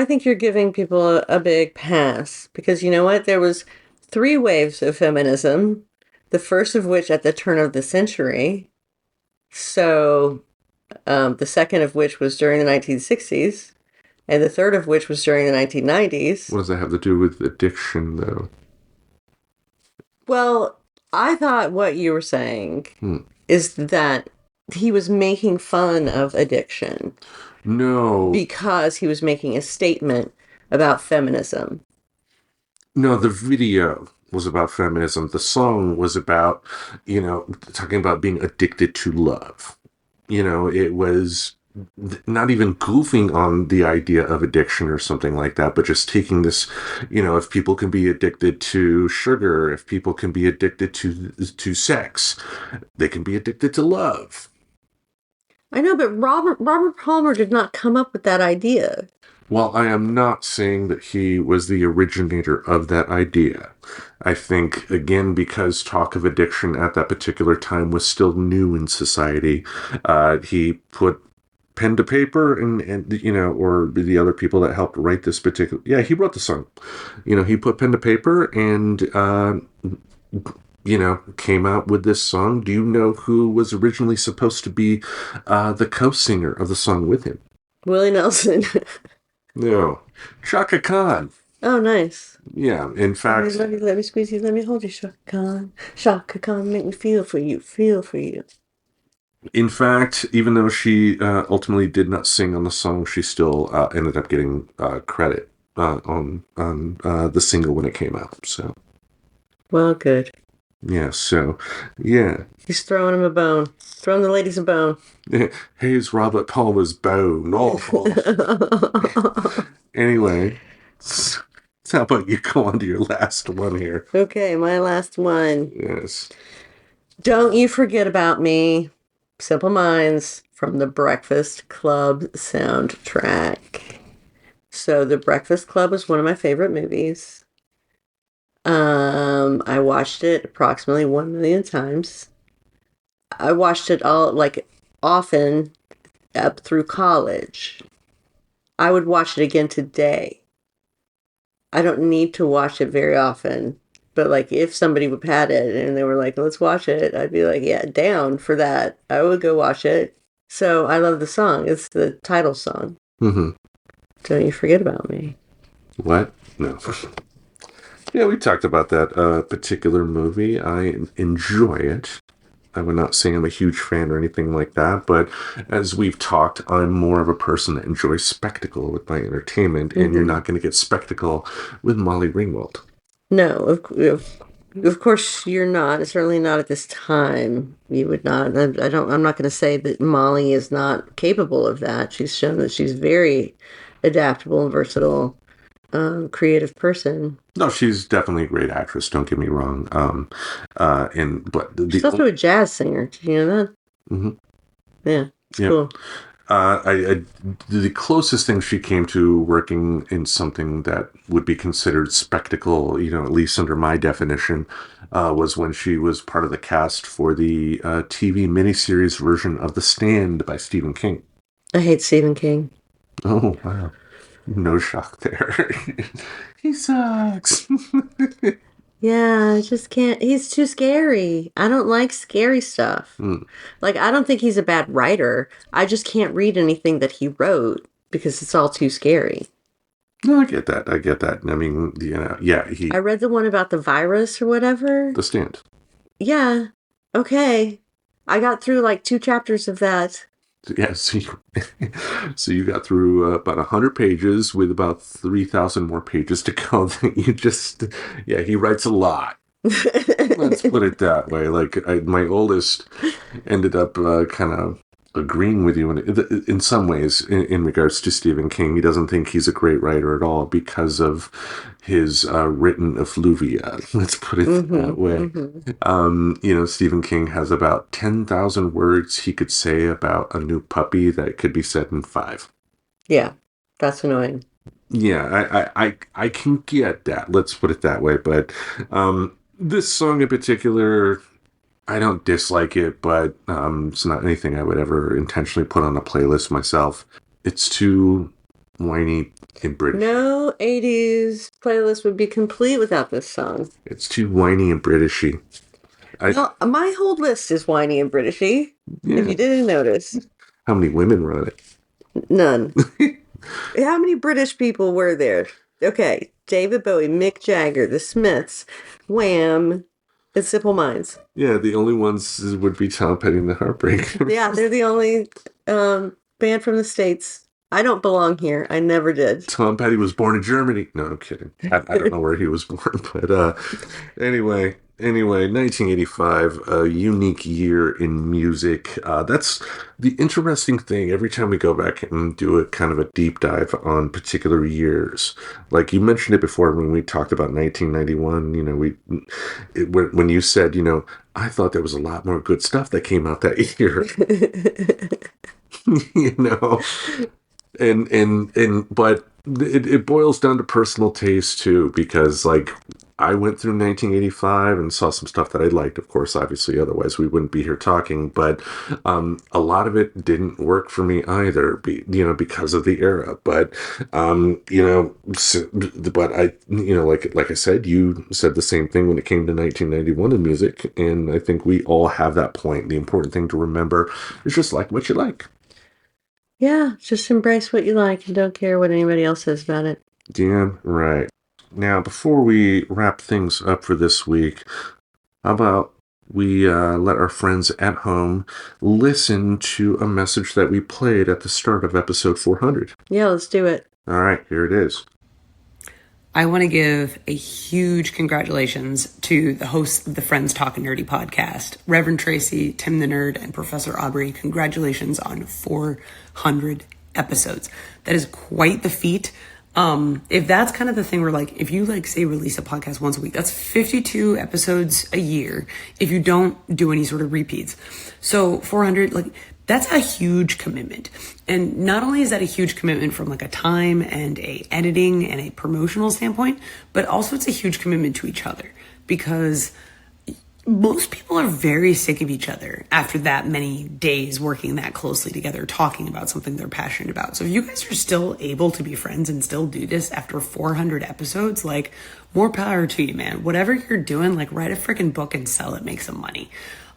think you're giving people a big pass because you know what? There was three waves of feminism, the first of which at the turn of the century. So, the second of which was during the 1960s, and the third of which was during the 1990s. What does that have to do with addiction, though? Well, I thought what you were saying Hmm. is that he was making fun of addiction No, because he was making a statement about feminism. no, the video was about feminism. The song was about, talking about being addicted to love. It was not even goofing on the idea of addiction or something like that, but just taking this, if people can be addicted to sugar, if people can be addicted to sex, they can be addicted to love. I know, but Robert Palmer did not come up with that idea. While I am not saying that he was the originator of that idea, I think, again, because talk of addiction at that particular time was still new in society, he put pen to paper and or the other people that helped write this particular, yeah, he wrote the song. He put pen to paper and, came out with this song. Do you know who was originally supposed to be the co-singer of the song with him? Willie Nelson. No. Chaka Khan. Oh, nice. Yeah, in Let me fact, love you, let me squeeze you, let me hold you, Shaka Khan. Shaka Khan, make me feel for you, feel for you. even though she ultimately did not sing on the song, she still ended up getting credit on the single when it came out. So Well, good. yeah, so yeah, He's throwing him a bone. Throwing the ladies a bone. here's Robert Palmer's bone. Oh. Anyway, so how about you go on to your last one here? Okay, my last one. Yes. Don't You Forget About Me. Simple Minds from the Breakfast Club soundtrack. So, The Breakfast Club was one of my favorite movies. I watched it approximately 1 million times. I watched it all like often up through college. I would watch it again today. I don't need to watch it very often, but like if somebody would had it and they were like, "Let's watch it," I'd be like, "Yeah, down for that." I would go watch it. So I love the song. It's the title song. Mm-hmm. Don't You Forget About Me. What? No. Yeah, we talked about that particular movie. I enjoy it. I would not say I'm a huge fan or anything like that, but as we've talked, I'm more of a person that enjoys spectacle with my entertainment, and you're Mm-hmm. not going to get spectacle with Molly Ringwald. No, of course you're not. Certainly not at this time. You would not. I don't. I'm not going to say that Molly is not capable of that. She's shown that she's very adaptable and versatile, creative person. No, she's definitely a great actress. Don't get me wrong. And but She's also a jazz singer. Did you know that? Mhm. Yeah, it's Yep. cool. The closest thing she came to working in something that would be considered spectacle, at least under my definition, was when she was part of the cast for the TV miniseries version of The Stand by Stephen King. I hate Stephen King. Oh, wow. No shock there. He sucks. Yeah, I just can't. He's too scary. I don't like scary stuff. Mm. Like, I don't think he's a bad writer. I just can't read anything that he wrote because it's all too scary. No, I get that. I get that. I mean, yeah, I read the one about the virus or whatever. The Stand. Yeah. Okay. I got through like 2 chapters of that. Yeah, so you got through about 100 pages with about 3,000 more pages to go. That yeah, he writes a lot. Let's put it that way. Like my oldest ended up kind of agreeing with you in some ways in regards to Stephen King. He doesn't think he's a great writer at all because of his written effluvia. Let's put it that way. Stephen King has about 10,000 words he could say about a new puppy that could be said in 5. Yeah, that's annoying. Yeah, I can get that. Let's put it that way. But this song in particular, I don't dislike it, but it's not anything I would ever intentionally put on a playlist myself. It's too whiny and British. No 80s playlist would be complete without this song. It's too whiny and Britishy. No, my whole list is whiny and Britishy. If Yeah. you didn't notice, How many women run it? none. How many British people were there? Okay, David Bowie, Mick Jagger, The Smiths, Wham, and Simple Minds. Yeah, the only ones would be Tom Petty and the Heartbreak. Yeah, they're the only band from the States. I don't belong here. I never did. Tom Petty was born in Germany. No, I'm kidding. I don't know where he was born, but anyway, 1985, a unique year in music. That's the interesting thing. Every time we go back and do a kind of a deep dive on particular years, like you mentioned it before when we talked about 1991. When you said, I thought there was a lot more good stuff that came out that year. you know but it boils down to personal taste too, because like I went through 1985 and saw some stuff that I liked, of course, obviously, otherwise we wouldn't be here talking, but a lot of it didn't work for me either, because of the era. But but I, like I said, you said the same thing when it came to 1991 in music, and I think we all have that point. The important thing to remember is just like what you like. Yeah, just embrace what you like and don't care what anybody else says about it. Damn right. Now, before we wrap things up for this week, how about we let our friends at home listen to a message that we played at the start of episode 400? Yeah, let's do it. All right, here it is. I want to give a huge congratulations to the hosts of the Friends Talking Nerdy podcast, Reverend Tracy, Tim the Nerd, and Professor Aubrey. Congratulations on 400 episodes. That is quite the feat. If that's kind of the thing where like, if you like say release a podcast once a week, that's 52 episodes a year if you don't do any sort of repeats. So 400, like that's a huge commitment. And not only is that a huge commitment from like a time and a editing and a promotional standpoint, but also it's a huge commitment to each other, because most people are very sick of each other after that many days working that closely together, talking about something they're passionate about. So if you guys are still able to be friends and still do this after 400 episodes, like more power to you, man. Whatever you're doing, like write a freaking book and sell it, make some money.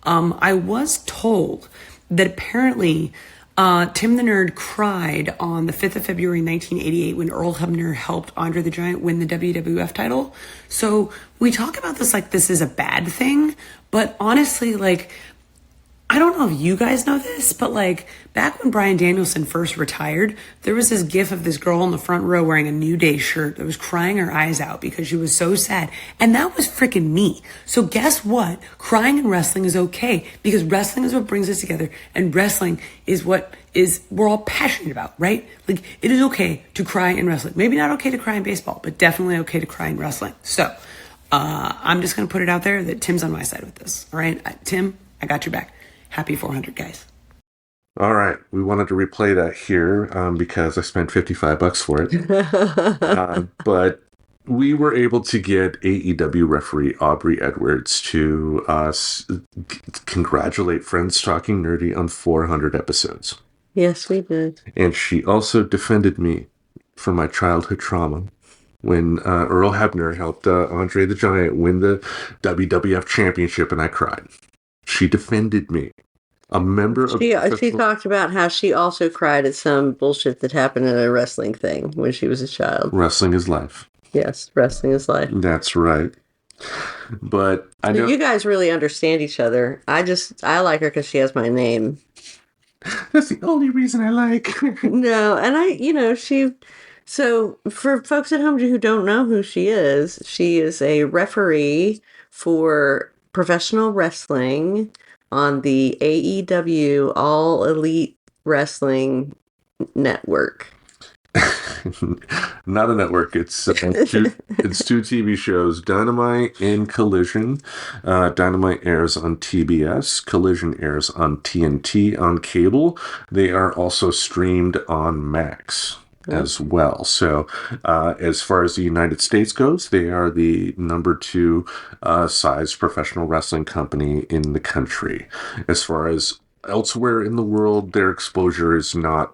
I was told that apparently Tim the Nerd cried on the 5th of February 1988 when Earl Hebner helped Andre the Giant win the WWF title. So we talk about this like this is a bad thing, but honestly, like, I don't know if you guys know this, but like back when Bryan Danielson first retired, there was this gif of this girl in the front row wearing a New Day shirt that was crying her eyes out because she was so sad. And that was freaking me. So guess what? Crying in wrestling is okay, because wrestling is what brings us together, and wrestling is what we're all passionate about, right? Like it is okay to cry in wrestling. Maybe not okay to cry in baseball, but definitely okay to cry in wrestling. So I'm just going to put it out there that Tim's on my side with this. All right, Tim, I got your back. Happy 400, guys. All right. We wanted to replay that here because I spent $55 for it. But we were able to get AEW referee Aubrey Edwards to congratulate Friends Talking Nerdy on 400 episodes. Yes, we did. And she also defended me from my childhood trauma when Earl Hebner helped Andre the Giant win the WWF Championship, and I cried. She defended me. A member of... She talked about how she also cried at some bullshit that happened at a wrestling thing when she was a child. Wrestling is life. Yes, wrestling is life. That's right. But I know... You guys really understand each other. I like her because she has my name. That's the only reason I like her. No, and So for folks at home who don't know who she is a referee for professional wrestling on the AEW All Elite Wrestling Network. Not a network. It's two TV shows, Dynamite and Collision. Dynamite airs on TBS. Collision airs on TNT on cable. They are also streamed on Max. as well. So, as far as the United States goes, they are the number 2 size professional wrestling company in the country. As far as elsewhere in the world, their exposure is not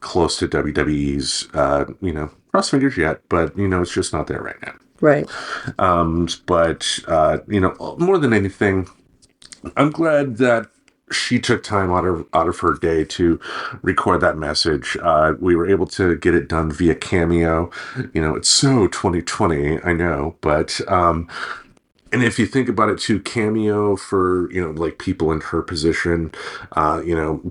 close to WWE's, cross fingers yet, but, it's just not there right now. Right. But more than anything, I'm glad that she took time out of her day to record that message. We were able to get it done via Cameo. It's so 2020, I know, but and if you think about it too, Cameo for, like people in her position,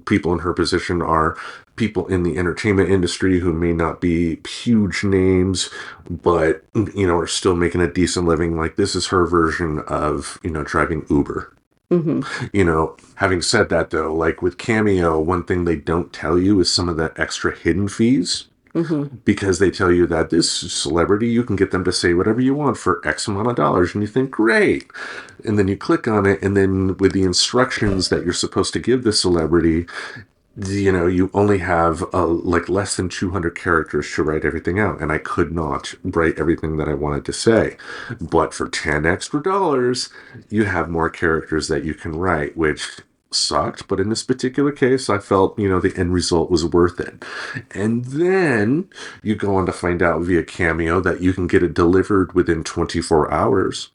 people in her position are people in the entertainment industry who may not be huge names, but, are still making a decent living. Like this is her version of, driving Uber. Having said that though, like with Cameo, one thing they don't tell you is some of the extra hidden fees. Because they tell you that this celebrity, you can get them to say whatever you want for X amount of dollars, and you think, great. And then you click on it, and then with the instructions that you're supposed to give the celebrity, you only have like less than 200 characters to write everything out. And I could not write everything that I wanted to say. But for 10 extra dollars, you have more characters that you can write, which sucked, but in this particular case, I felt, the end result was worth it. And then you go on to find out via Cameo that you can get it delivered within 24 hours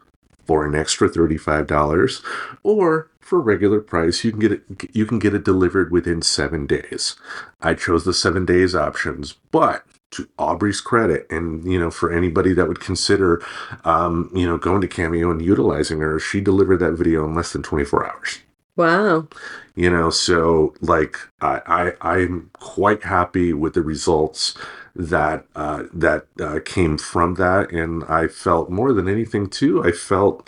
for an extra $35, or for regular price, you can get it delivered within 7 days. I chose the 7 days options, but to Aubrey's credit, and for anybody that would consider going to Cameo and utilizing her, she delivered that video in less than 24 hours. Wow. So like I'm quite happy with the results that came from that, and I felt more than anything too, I felt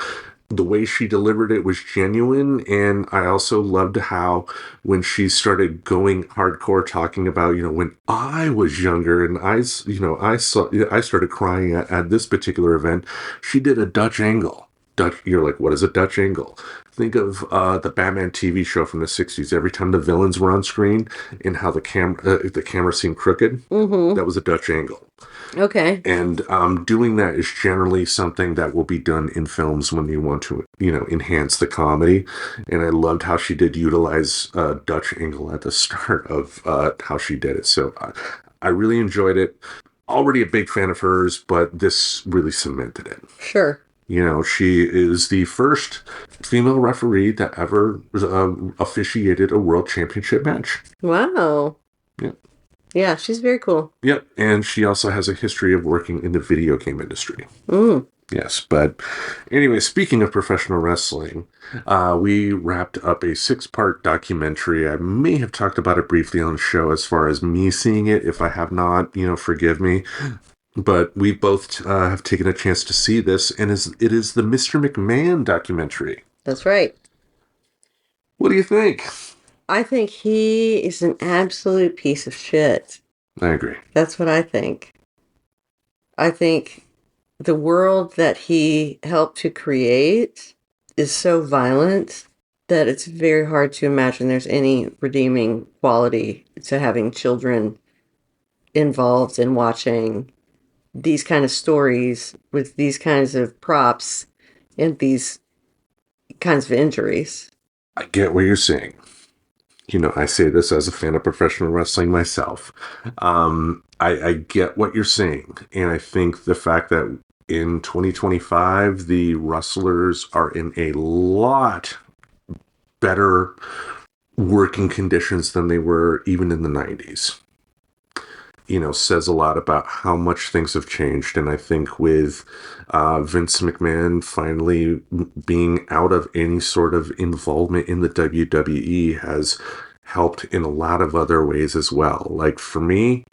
the way she delivered it was genuine. And I also loved how when she started going hardcore talking about, when I was younger and I started crying at this particular event, she did a Dutch angle. You're like, what is a Dutch angle? Think of the Batman TV show from the 60s. Every time the villains were on screen and how the camera seemed crooked, that was a Dutch angle. Okay. And doing that is generally something that will be done in films when you want to, enhance the comedy. And I loved how she did utilize Dutch angle at the start of how she did it. So I really enjoyed it. Already a big fan of hers, but this really cemented it. Sure. She is the first female referee that ever officiated a world championship match. Wow. Yeah. Yeah, she's very cool. Yep. And she also has a history of working in the video game industry. Yes. But anyway, speaking of professional wrestling, we wrapped up a 6-part documentary. I may have talked about it briefly on the show as far as me seeing it. If I have not, forgive me. But we both have taken a chance to see this, and it is the Mr. McMahon documentary. That's right. What do you think? I think he is an absolute piece of shit. I agree. That's what I think. I think the world that he helped to create is so violent that it's very hard to imagine there's any redeeming quality to having children involved in watching these kind of stories with these kinds of props and these kinds of injuries. I get what you're saying. I say this as a fan of professional wrestling myself. I get what you're saying. And I think the fact that in 2025, the wrestlers are in a lot better working conditions than they were even in the 90s. Says a lot about how much things have changed. And I think with Vince McMahon finally being out of any sort of involvement in the WWE has helped in a lot of other ways as well. Like for me,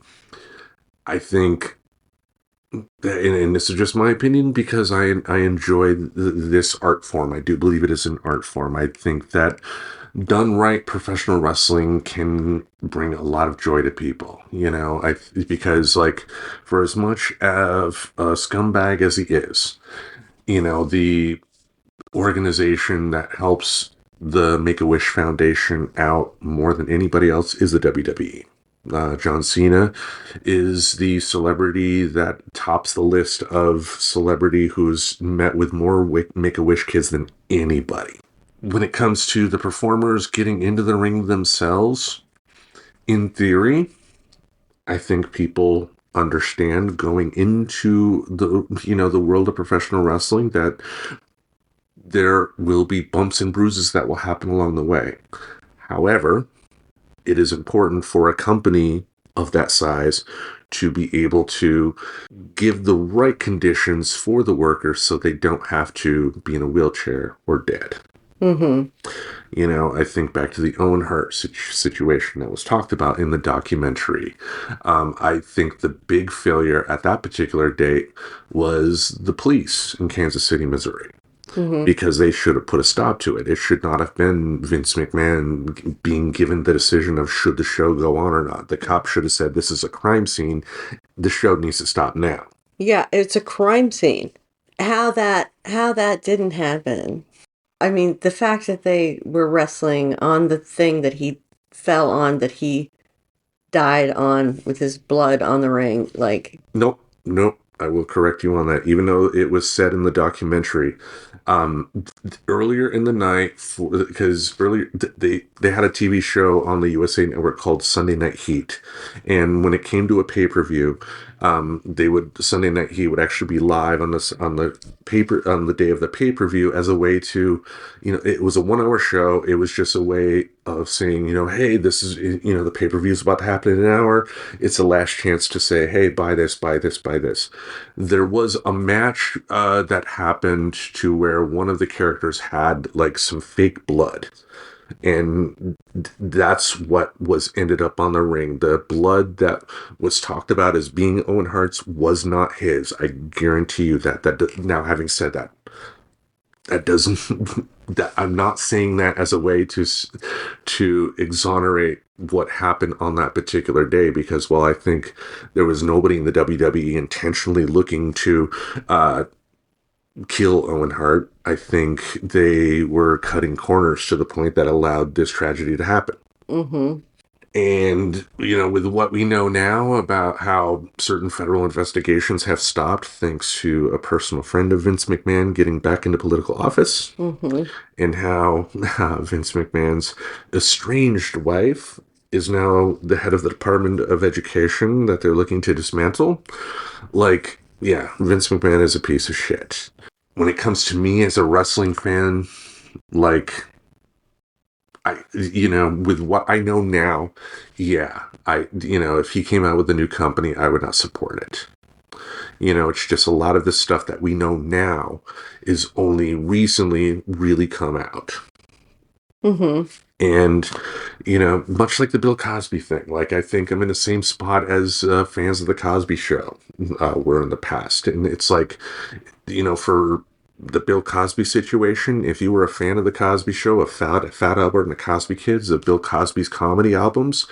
I think, and this is just my opinion because I enjoy this art form. I do believe it is an art form. I think that done right, professional wrestling can bring a lot of joy to people, because like for as much of a scumbag as he is, the organization that helps the Make-A-Wish Foundation out more than anybody else is the WWE. John Cena is the celebrity that tops the list of celebrity who's met with more Make-A-Wish kids than anybody. When it comes to the performers getting into the ring themselves, in theory, I think people understand going into the world of professional wrestling that there will be bumps and bruises that will happen along the way. However, it is important for a company of that size to be able to give the right conditions for the workers so they don't have to be in a wheelchair or dead. Mm-hmm. I think back to the Owen Hart situation that was talked about in the documentary. I think the big failure at that particular date was the police in Kansas City, Missouri, Mm-hmm. because they should have put a stop to it. It should not have been Vince McMahon being given the decision of should the show go on or not. The cop should have said, this is a crime scene. The show needs to stop now. Yeah, it's a crime scene. How that didn't happen. I mean, the fact that they were wrestling on the thing that he fell on, that he died on with his blood on the ring, like, Nope, nope. I will correct you on that. Even though it was said in the documentary, um, earlier in the night, because earlier they had a TV show on the USA Network called Sunday Night Heat, and when it came to a pay-per-view, they would Sunday Night Heat would actually be live on the paper on the day of the pay-per-view as a way to, it was a 1 hour show. It was just a way of saying, hey, this is, the pay-per-view is about to happen in an hour. It's the last chance to say, hey, buy this, buy this, buy this. There was a match that happened to where one of the characters had like some fake blood. And that's what was ended up on the ring. The blood that was talked about as being Owen Hart's was not his. I guarantee you that. Now, having said that, that doesn't. That I'm not saying that as a way to exonerate what happened on that particular day, because while I think there was nobody in the WWE intentionally looking to kill Owen Hart, I think they were cutting corners to the point that allowed this tragedy to happen. mm-hmm. And, with what we know now about how certain federal investigations have stopped thanks to a personal friend of Vince McMahon getting back into political office, Mm-hmm. and how Vince McMahon's estranged wife is now the head of the Department of Education that they're looking to dismantle. Like, yeah, Vince McMahon is a piece of shit. When it comes to me as a wrestling fan, like, with what I know now, yeah, if he came out with a new company, I would not support it. It's just a lot of the stuff that we know now is only recently really come out. Mm-hmm. And, much like the Bill Cosby thing, like, I think I'm in the same spot as fans of the Cosby Show were in the past. And it's like, for the Bill Cosby situation, if you were a fan of the Cosby Show, of Fat Albert and the Cosby Kids, of Bill Cosby's comedy albums,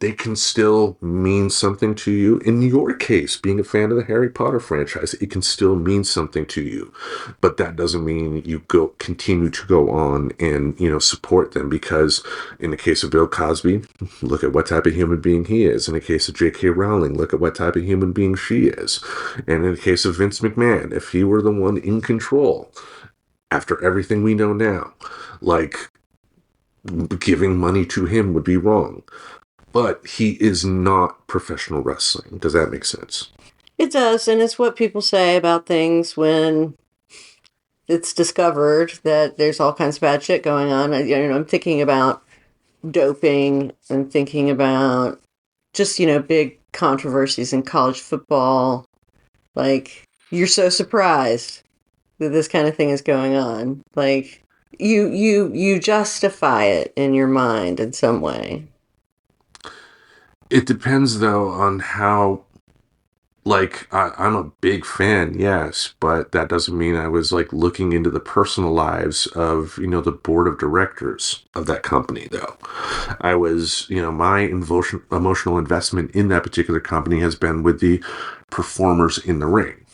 they can still mean something to you. In your case, being a fan of the Harry Potter franchise, it can still mean something to you. But that doesn't mean you continue to go on and, support them, because in the case of Bill Cosby, look at what type of human being he is. In the case of J.K. Rowling, look at what type of human being she is. And in the case of Vince McMahon, if he were the one in control, after everything we know now, like, giving money to him would be wrong. But he is not professional wrestling. Does that make sense? It does, and it's what people say about things when it's discovered that there's all kinds of bad shit going on. I'm thinking about doping and thinking about just, big controversies in college football. Like, you're so surprised that this kind of thing is going on. Like, you justify it in your mind in some way. It depends, though, on how, like, I'm a big fan, yes, but that doesn't mean I was, like, looking into the personal lives of, the board of directors of that company, though. I was, my emotional investment in that particular company has been with the performers in the ring.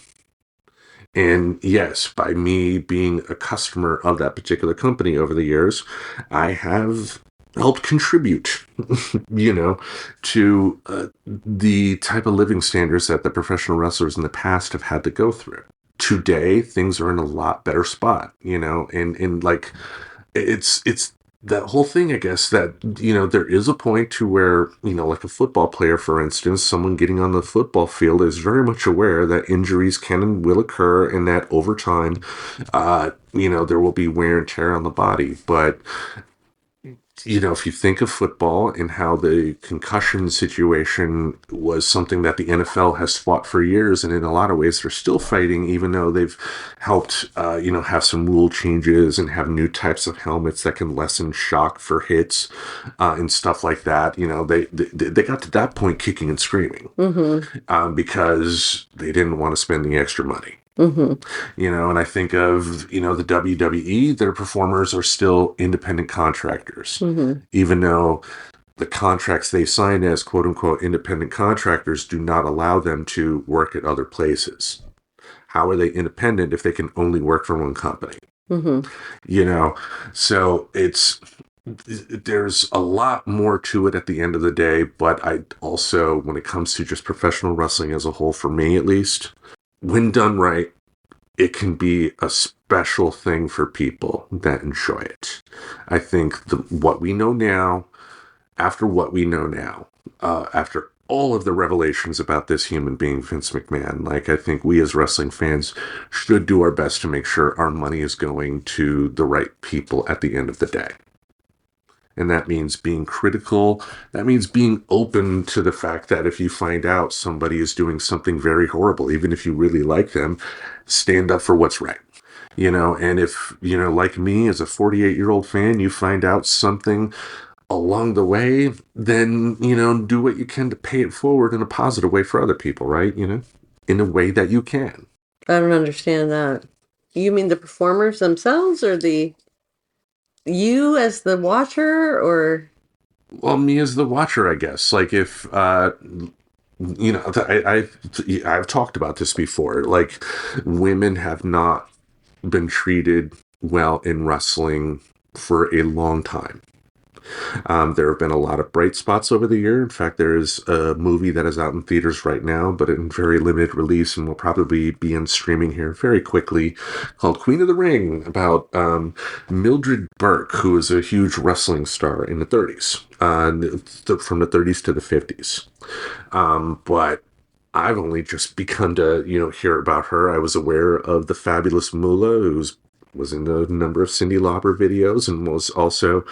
And yes, by me being a customer of that particular company over the years, I have helped contribute, to the type of living standards that the professional wrestlers in the past have had to go through. Today, things are in a lot better spot, and like it's that whole thing, I guess, that, there is a point to where, like a football player, for instance, someone getting on the football field is very much aware that injuries can and will occur and that over time, there will be wear and tear on the body. But if you think of football and how the concussion situation was something that the NFL has fought for years, and in a lot of ways they're still fighting, even though they've helped, have some rule changes and have new types of helmets that can lessen shock for hits and stuff like that. They got to that point kicking and screaming because they didn't want to spend the extra money. And I think of, the WWE, their performers are still independent contractors, even though the contracts they sign as quote unquote independent contractors do not allow them to work at other places. How are they independent if they can only work for one company? So there's a lot more to it at the end of the day, but I also, when it comes to just professional wrestling as a whole, for me at least, when done right, it can be a special thing for people that enjoy it. I think what we know now, after all of the revelations about this human being, Vince McMahon, I think we as wrestling fans should do our best to make sure our money is going to the right people at the end of the day. And that means being critical. That means being open to the fact that if you find out somebody is doing something very horrible, even if you really like them, stand up for what's right. And if, like me as a 48-year-old fan, you find out something along the way, then, do what you can to pay it forward in a positive way for other people, right? In a way that you can. I don't understand that. You mean the performers themselves, or you as the watcher, or? Well, me as the watcher, I guess. Like if, I've talked about this before. Like, women have not been treated well in wrestling for a long time. There have been a lot of bright spots over the year. In fact, there is a movie that is out in theaters right now, but in very limited release, and will probably be on streaming here very quickly, called Queen of the Ring, about Mildred Burke, who is a huge wrestling star in the 30s, from the 30s to the 50s. But I've only just begun to, hear about her. I was aware of the fabulous Moolah, who's was in a number of Cyndi Lauper videos, and was also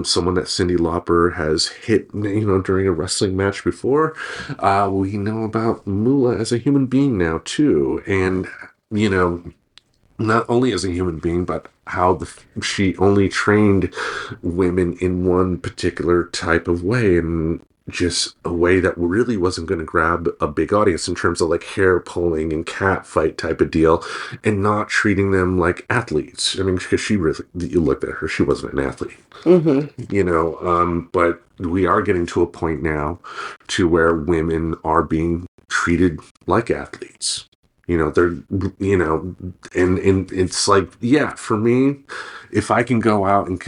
someone that Cyndi Lauper has hit, during a wrestling match before. We know about Moolah as a human being now, too. And, not only as a human being, but how she only trained women in one particular type of way, and just a way that really wasn't going to grab a big audience in terms of like hair pulling and cat fight type of deal, and not treating them like athletes. I mean, because she really, you looked at her, she wasn't an athlete, but we are getting to a point now to where women are being treated like athletes. They're, and it's like, yeah, for me, if I can go out and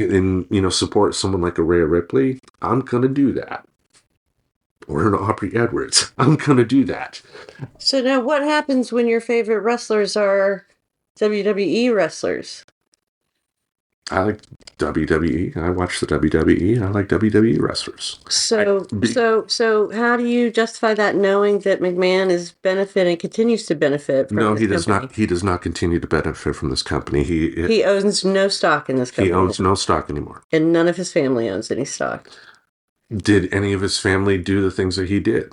support someone like a Rhea Ripley, I'm going to do that. Or an Aubrey Edwards, I'm going to do that. So now what happens when your favorite wrestlers are WWE wrestlers? I like WWE. I watch the WWE. I like WWE wrestlers. So how do you justify that, knowing that McMahon is benefiting, continues to benefit from this does company? not. He does not continue to benefit from this company. He owns no stock in this company. He owns no stock anymore. And none of his family owns any stock. Did any of his family do the things that he did?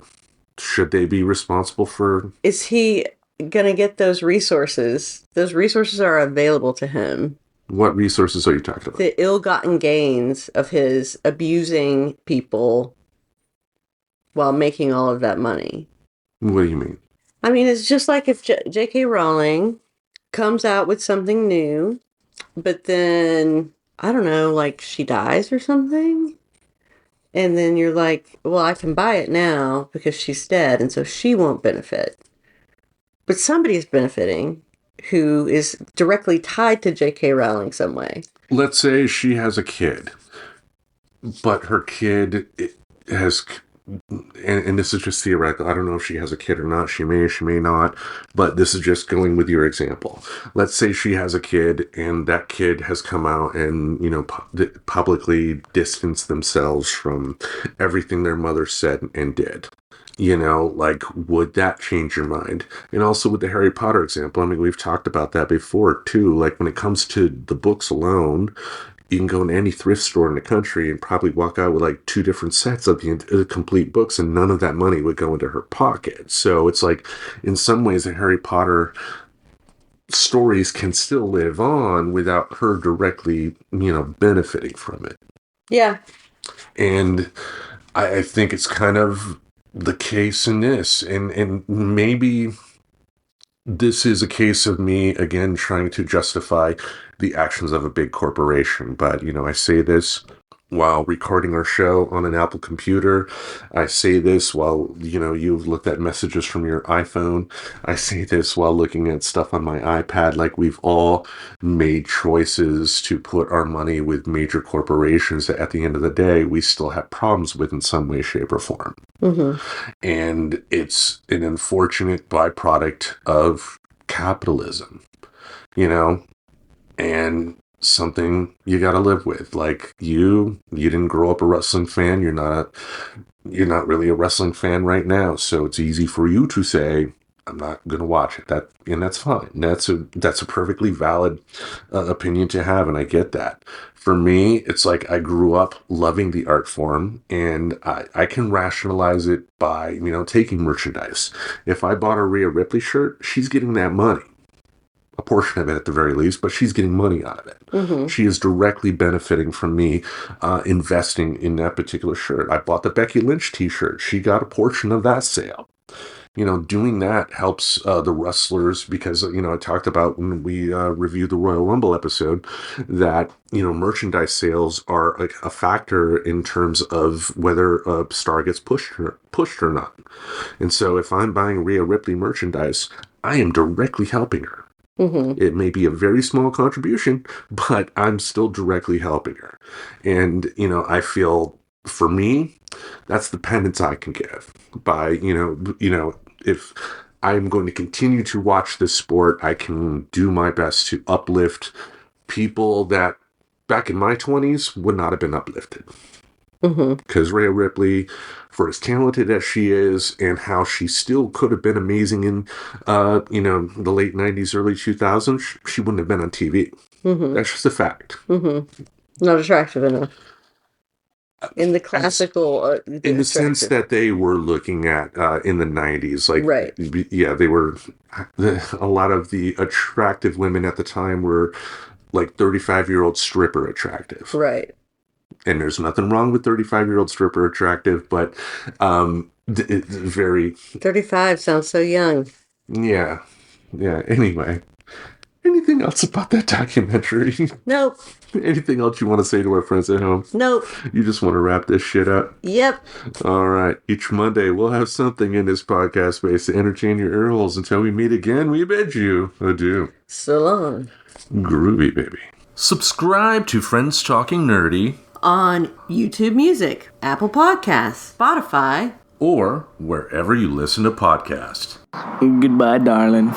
Should they be responsible for? Is he going to get those resources? Those resources are available to him. What resources are you talking about? The ill-gotten gains of his abusing people while making all of that money. What do you mean? I mean, it's just like if J.K. Rowling comes out with something new, but then, I don't know, like she dies or something. And then you're like, well, I can buy it now because she's dead, and so she won't benefit. But somebody's benefiting who is directly tied to J.K. Rowling some way. Let's say she has a kid. but her kid has, and this is just theoretical. I don't know if she has a kid or not. She may not. But this is just going with your example. Let's say she has a kid, and that kid has come out and publicly distanced themselves from everything their mother said and did. Like, would that change your mind? And also with the Harry Potter example, I mean, we've talked about that before too. Like, when it comes to the books alone, you can go in any thrift store in the country and probably walk out with like 2 different sets of the complete books, and none of that money would go into her pocket. So it's like, in some ways, the Harry Potter stories can still live on without her directly, benefiting from it. Yeah. And I think it's kind of the case in this. And maybe this is a case of me, again, trying to justify the actions of a big corporation. But, I say this while recording our show on an Apple computer. I say this while, you've looked at messages from your iPhone. I say this while looking at stuff on my iPad. Like, we've all made choices to put our money with major corporations that at the end of the day, we still have problems with in some way, shape, or form. Mm-hmm. And it's an unfortunate byproduct of capitalism, and something you got to live with. Like, you didn't grow up a wrestling fan. You're not really a wrestling fan right now. So it's easy for you to say, I'm not going to watch it. And that's fine. That's a perfectly valid opinion to have. And I get that. For me, it's like, I grew up loving the art form, and I can rationalize it by, taking merchandise. If I bought a Rhea Ripley shirt, she's getting that money. A portion of it at the very least, but she's getting money out of it. Mm-hmm. She is directly benefiting from me investing in that particular shirt. I bought the Becky Lynch t-shirt. She got a portion of that sale. Doing that helps the wrestlers, because, I talked about when we reviewed the Royal Rumble episode that, merchandise sales are a factor in terms of whether a star gets pushed or not. And so if I'm buying Rhea Ripley merchandise, I am directly helping her. Mm-hmm. It may be a very small contribution, but I'm still directly helping her. And, I feel, for me, that's the penance I can give by, if I'm going to continue to watch this sport, I can do my best to uplift people that back in my 20s would not have been uplifted. Because Rhea Ripley, for as talented as she is, and how she still could have been amazing in, the late 90s, early 2000s, she wouldn't have been on TV. Mm-hmm. That's just a fact. Mm-hmm. Not attractive enough. In the classical... in the sense that they were looking at in the 90s. Like, right. Yeah, they were... a lot of the attractive women at the time were like 35-year-old stripper attractive. Right. And there's nothing wrong with 35-year-old stripper attractive, but very... 35 sounds so young. Yeah. Anyway. Anything else about that documentary? Nope. Anything else you want to say to our friends at home? Nope. You just want to wrap this shit up? Yep. All right. Each Monday, we'll have something in this podcast space to entertain your ear holes. Until we meet again, we bid you adieu. So long. Groovy, baby. Subscribe to Friends Talking Nerdy on YouTube Music, Apple Podcasts, Spotify, or wherever you listen to podcasts. Goodbye, darling.